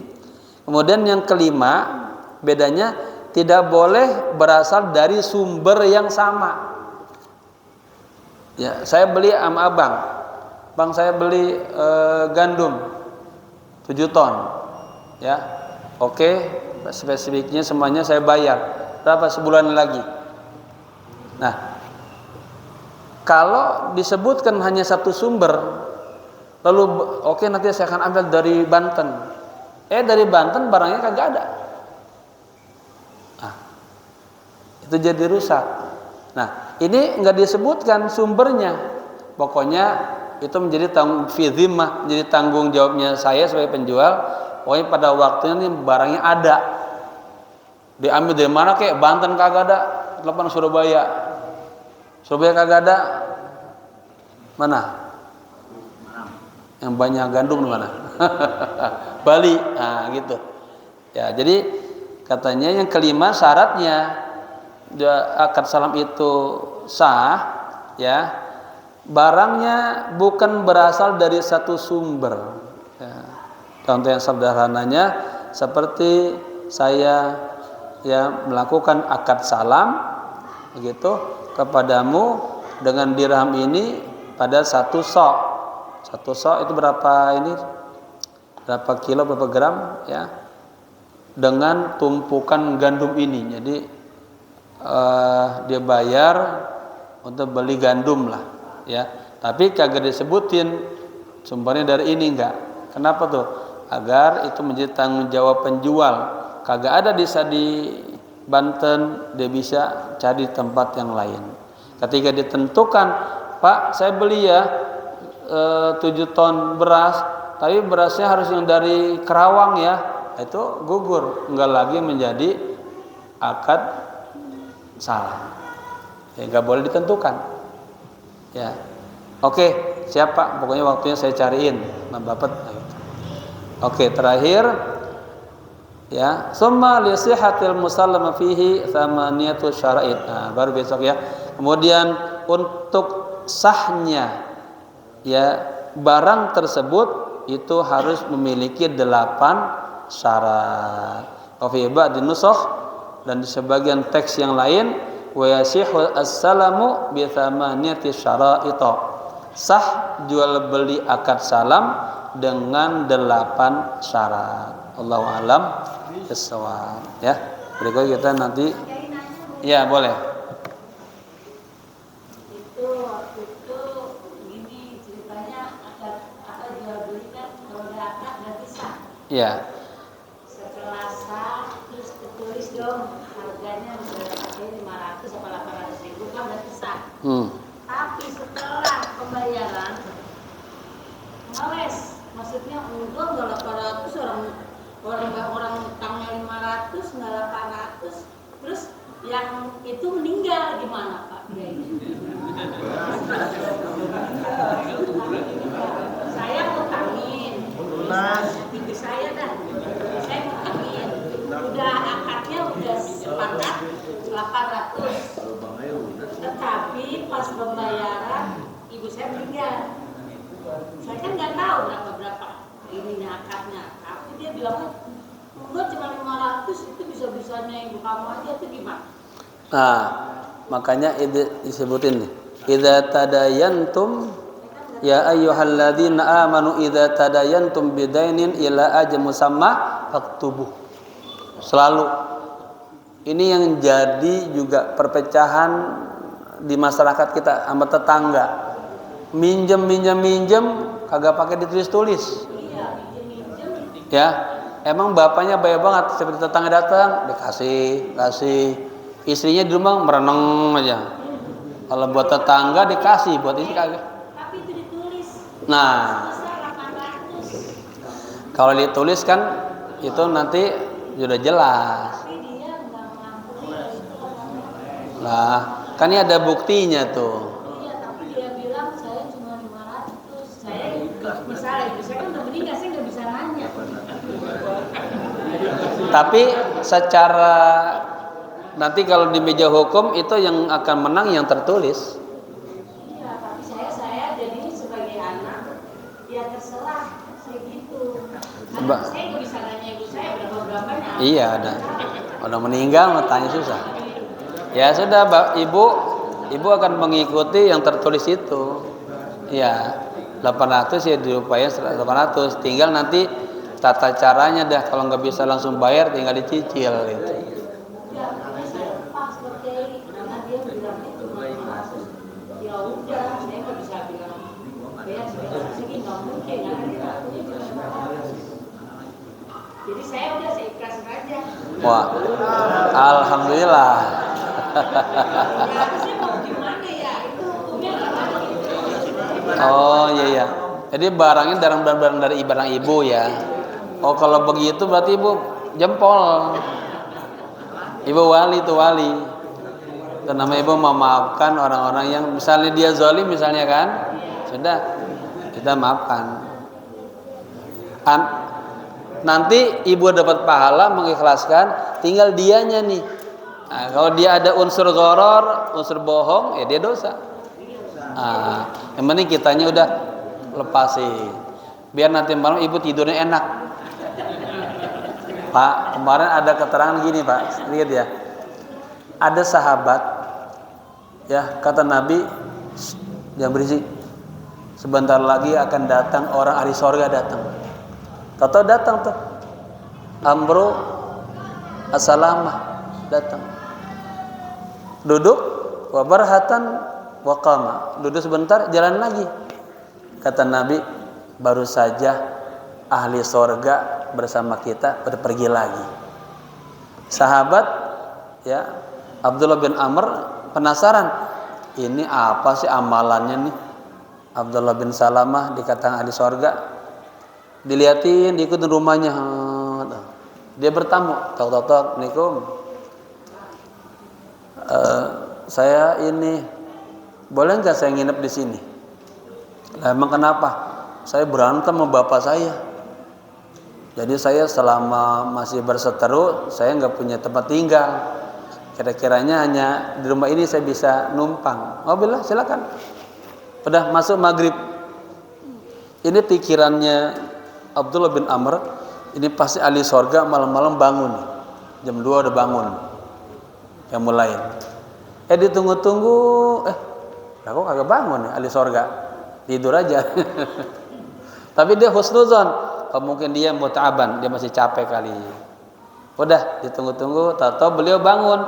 Kemudian yang kelima, bedanya tidak boleh berasal dari sumber yang sama. Ya, saya beli sama abang. Bang, saya beli gandum 7 ton, ya, oke, spesifiknya semuanya saya bayar. Berapa sebulan lagi? Nah, kalau disebutkan hanya satu sumber, lalu oke, nanti saya akan ambil dari Banten. Dari Banten barangnya kagak ada. Nah, itu jadi rusak. Nah, ini nggak disebutkan sumbernya. Pokoknya itu menjadi tanggung fidzimah, menjadi tanggung jawabnya saya sebagai penjual. Pokoknya pada waktunya ini barangnya ada. Diambil dari mana, kayak Banten kagak ada, telepon Surabaya. Surabaya kagak ada. Mana? Yang banyak gandum di mana? Bali. Nah, gitu. Ya, jadi katanya yang kelima syaratnya akad salam itu sah, ya, barangnya bukan berasal dari satu sumber. Ya. Contoh yang sederhananya seperti saya, ya, melakukan akad salam begitu kepadamu dengan dirham ini pada satu sok. Satu sok itu berapa ini? Berapa kilo, berapa gram, ya? dengan tumpukan gandum ini. Jadi dia bayar untuk beli gandum lah, ya. Tapi kagak disebutin sumbernya dari ini, enggak. Kenapa tuh? Agar itu menjadi tanggung jawab penjual. Kagak ada di Banten, dia bisa cari tempat yang lain. Ketika ditentukan, Pak, saya beli ya 7 ton beras, tapi berasnya harus yang dari Kerawang ya, itu gugur, enggak lagi menjadi akad salam. Ya, enggak boleh ditentukan. Ya, oke, siapa? Pokoknya waktunya saya cariin, Bapak. Oke, terakhir. Ya, summa li sihhatil musallama fihi thamaniyatu syara'id. Nah, baru besok ya. Kemudian untuk sahnya ya barang tersebut itu harus memiliki 8 syarat. Wa fi ba'd nusakh, dan di sebagian teks yang lain wa yasihu as-salamu bi thamaniyati syara'id. Sah jual beli akad salam dengan 8 syarat. Allahu alam bisawab. Ya, berikut kita nanti. Ya, boleh. Waktu itu gini ceritanya, akad jual beli kan kalau udah akad berarti sah. Ya. Setelah sah terus tertulis dong harganya misalnya 500 atau 800 ribu kan berarti sah. Tapi setelah pembayaran ngales, maksudnya enggak 800, orang utangnya 500 nggak 800, terus yang itu meninggal gimana Pak? Saya utangin, saya utangin, udah akadnya udah sepakat 800, tetapi pas pembayaran ibu saya meninggal. Saya kan nggak tahu berapa ininya akadnya, tapi dia bilang enggak cuma 500, itu bisa-bisanya ibu kamu aja, itu gimana? Nah, makanya disebutin nih. Idza tadayantum ya ayyuhalladzina amanu idza tadayantum bidainin ila ajal musamma faktubuh. Selalu ini yang jadi juga perpecahan di masyarakat kita sama tetangga. Minjem kagak pakai ditulis-tulis. Ya, emang bapaknya baik banget, seperti tetangga datang dikasih, istrinya di rumah mereneng aja. Kalau buat tetangga dikasih, buat ini kagak. Tapi itu ditulis. Nah, kalau ditulis kan itu nanti sudah jelas. Tapi dia nggak mengampuni itu. Lah, kan ini ada buktinya tuh. Iya, tapi dia bilang saya cuma 500. Saya misalnya kan udah meninggal, saya nggak bisa nanya. Tapi secara nanti kalau di meja hukum itu yang akan menang yang tertulis. Iya, tapi saya jadi sebagai anak ya terserah segitu. Karena saya nggak bisa nanya ibu saya berapa-berapanya. Iya, ada. Udah meninggal mau tanya susah. Ya sudah, ibu akan mengikuti yang tertulis itu. Ya, 800 ya diupayain 800. Tinggal nanti tata caranya dah, kalau nggak bisa langsung bayar tinggal dicicil gitu. Ya, tapi saya pas berkeli karena dia bilangnya cuma 500. Ya udah, saya nggak bisa bilang bayar segini, nggak mungkin kan? Jadi saya udah ikhlasin aja. Wah, alhamdulillah. Harusnya mau gimana ya? Itu hukumnya gimana? Oh iya. Jadi barangnya barang dari barang ibu ya. Oh kalau begitu berarti ibu jempol. Ibu wali itu wali. Itu nama ibu memaafkan orang-orang yang misalnya dia zalim misalnya kan. Sudah kita maafkan. Nanti ibu dapat pahala mengikhlaskan, tinggal dianya nih. Nah, kalau dia ada unsur gharar, unsur bohong, ya dia dosa. Nah, yang penting kitanya udah lepasin. Biar nanti malam ibu tidurnya enak. Pak, kemarin ada keterangan gini Pak, lihat ya. Ada sahabat, ya kata Nabi, jangan berisik. Sebentar lagi akan datang orang ahli sorga datang. Tahu datang tuh, Amro As-salamah datang. Duduk wa barhatan wa qama. Duduk sebentar, jalan lagi. Kata Nabi, baru saja ahli sorga bersama kita pergi lagi. Sahabat ya Abdullah bin Amr penasaran, ini apa sih amalannya nih? Abdullah bin Salamah dikatakan ahli sorga. Diliatin, diikutin rumahnya. Dia bertamu, tok, Assalamualaikum. Saya ini boleh nggak saya nginep di sini? Lah, emang kenapa? Saya berantem sama bapak saya. Jadi saya selama masih berseteru, saya nggak punya tempat tinggal. Kira-kiranya hanya di rumah ini saya bisa numpang. Oh billah, silakan. Udah masuk maghrib. Ini pikirannya Abdullah bin Amr. Ini pasti ahli sorga malam-malam bangun. Jam 2 udah bangun. Yang mulai. Ditunggu-tunggu. Lah kok kagak bangun ya ahli sorga? Tidur aja. Tapi dia husnuzon. Mungkin dia muta'aban, dia masih capek kali. Udah ditunggu-tunggu, tahu beliau bangun.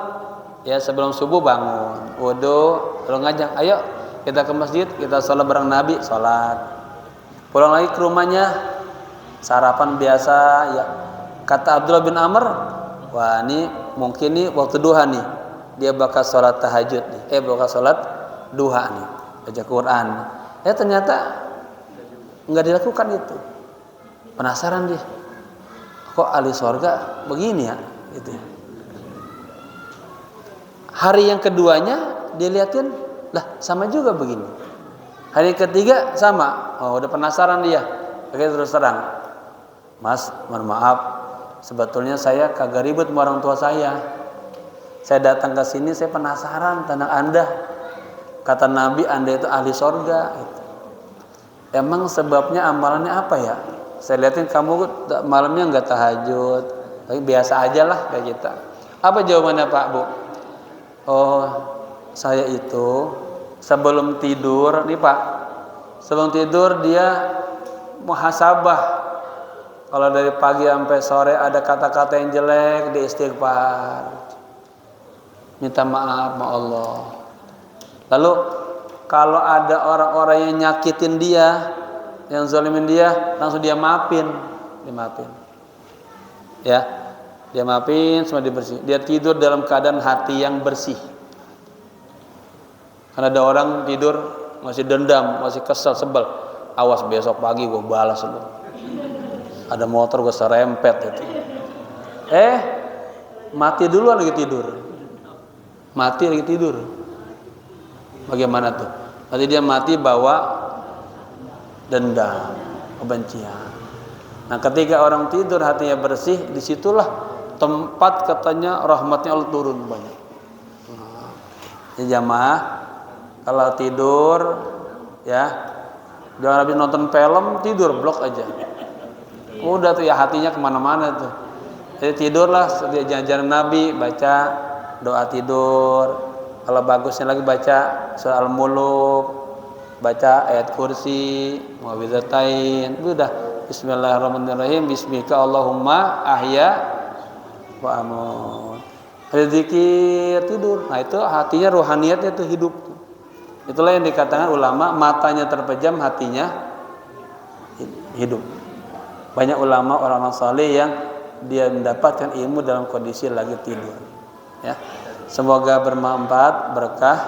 Ya sebelum subuh bangun, wudu, lalu ngajak, ayo kita ke masjid, kita sholat bareng Nabi, sholat. Pulang lagi ke rumahnya, sarapan biasa. Ya kata Abdullah bin Amr, wah ini mungkin nih waktu duha nih, dia bakal sholat tahajud nih, bakal sholat duha nih, baca Quran. Ternyata nggak dilakukan itu. Penasaran dia, kok ahli sorga begini ya? Gitu. Hari yang keduanya dia liatin, lah sama juga begini. Hari ketiga sama, udah penasaran dia. Oke terus terang, Mas, mohon maaf, sebetulnya saya kagak ribut sama orang tua saya. Saya datang ke sini, saya penasaran tentang Anda. Kata Nabi, Anda itu ahli sorga. Gitu. Emang sebabnya amalannya apa ya? Saya lihatin kamu malamnya nggak tahajud, tapi biasa aja lah kayak kita. Apa jawabannya Pak Bu? Oh, saya itu sebelum tidur nih Pak, sebelum tidur dia muhasabah. Kalau dari pagi sampai sore ada kata-kata yang jelek, dia istighfar, minta maaf sama Allah. Lalu kalau ada orang-orang yang nyakitin dia, yang zalimin dia, langsung dia maafin. Ya, dia maafin, semua dibersih. Dia tidur dalam keadaan hati yang bersih. Karena ada orang tidur masih dendam, masih kesel, sebel. Awas besok pagi gue balas lu. Ada motor gue serempet itu. Mati duluan lagi tidur. Mati lagi tidur. Bagaimana tuh? Nanti dia mati bawa dendam, kebencian. Nah, ketika orang tidur hatinya bersih, disitulah tempat katanya rahmatnya Allah turun banyak. Jamaah, kalau tidur, ya, jangan habis nonton film tidur blok aja. Udah tuh ya hatinya kemana-mana tuh. Jadi tidurlah, dia jalan Nabi, baca doa tidur. Kalau bagusnya lagi baca surah Al-Mulk, baca ayat kursi, muawwidzatain, udah bismillahirrahmanirrahim, bismika Allahumma ahya wa amut. Zikir tidur. Nah, itu hatinya rohaniyatnya itu hidup. Itulah yang dikatakan ulama, matanya terpejam, hatinya hidup. Banyak ulama orang-orang saleh yang dia mendapatkan ilmu dalam kondisi lagi tidur. Ya. Semoga bermanfaat, berkah.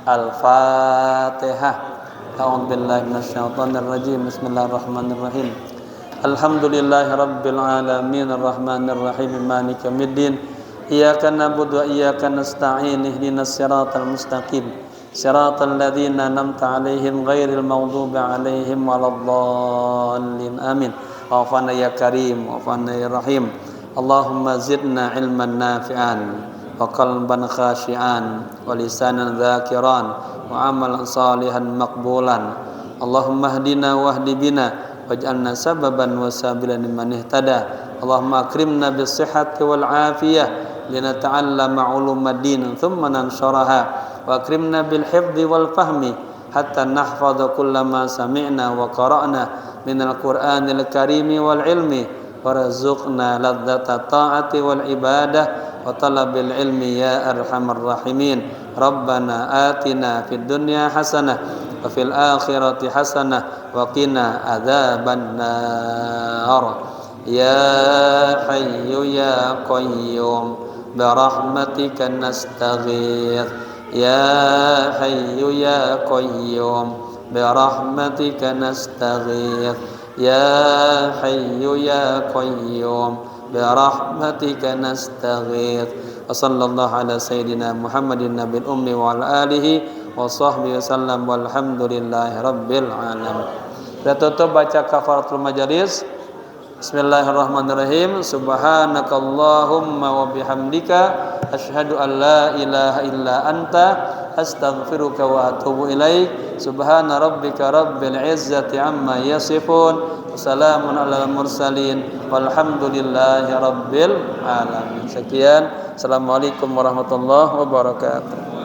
Al-Fatihah. A'udzu billahi minasyaitonir rajim. Bismillahirrahmanirrahim. Alhamdulillahirabbil alamin arrahmanir rahim maliki yaumiddin. Iyyaka na'budu wa iyyaka nasta'in. Ihdinas siratal mustaqim. Siratal ladzina an'amta 'alaihim ghairil maghdubi 'alaihim waladdallin. Amin. Wa'afana ya karim, wa'afana ya rahim. Allahumma zidna ilman nafi'an wa qalban khashi'an wa lisanan dzakiran wa amalan salihan maqbulan. Allahumma hdina wahdi bina waj'alna sababan wa sabilan liman ihtada. Allahumma akrimna bis sihhati wal afiyah linata'allama 'ulumad din thumma nanshuraha wa akrimna bil hifdzi wal fahmi hatta nahfadha kullama sami'na wa qara'na minal Qur'anil Karimi wal ilmi warzuqna ladzata ta'ati wal ibadah wa talabil ilmi ya arhamar rahimin. Rabbana atina fid dunya hasanah wa fil akhirati hasanah wa qina adzaban nar. Ya hayyu ya qayyum birahmatika nastaghith. Ya hayyu ya qayyum birahmatika nastaghith. Ya hayyu ya qayyum birahmatika nastaghith. Wa sallallahu ala sayyidina Muhammadin nabiyil ummi wa ala alihi wa sahbihi wasallam walhamdulillahi rabbil alamin. Kita tutup baca kafaratul majalis. Bismillahirrahmanirrahim. Subhanakallahumma wa bihamdika asyhadu an la ilaha illa anta astaghfiruka wa atubu ilaik. Subhana rabbika rabbil izzati amma yasifun. Wassalamun alal mursalin walhamdulillahi rabbil alamin. Sekian. Assalamualaikum warahmatullahi wabarakatuh.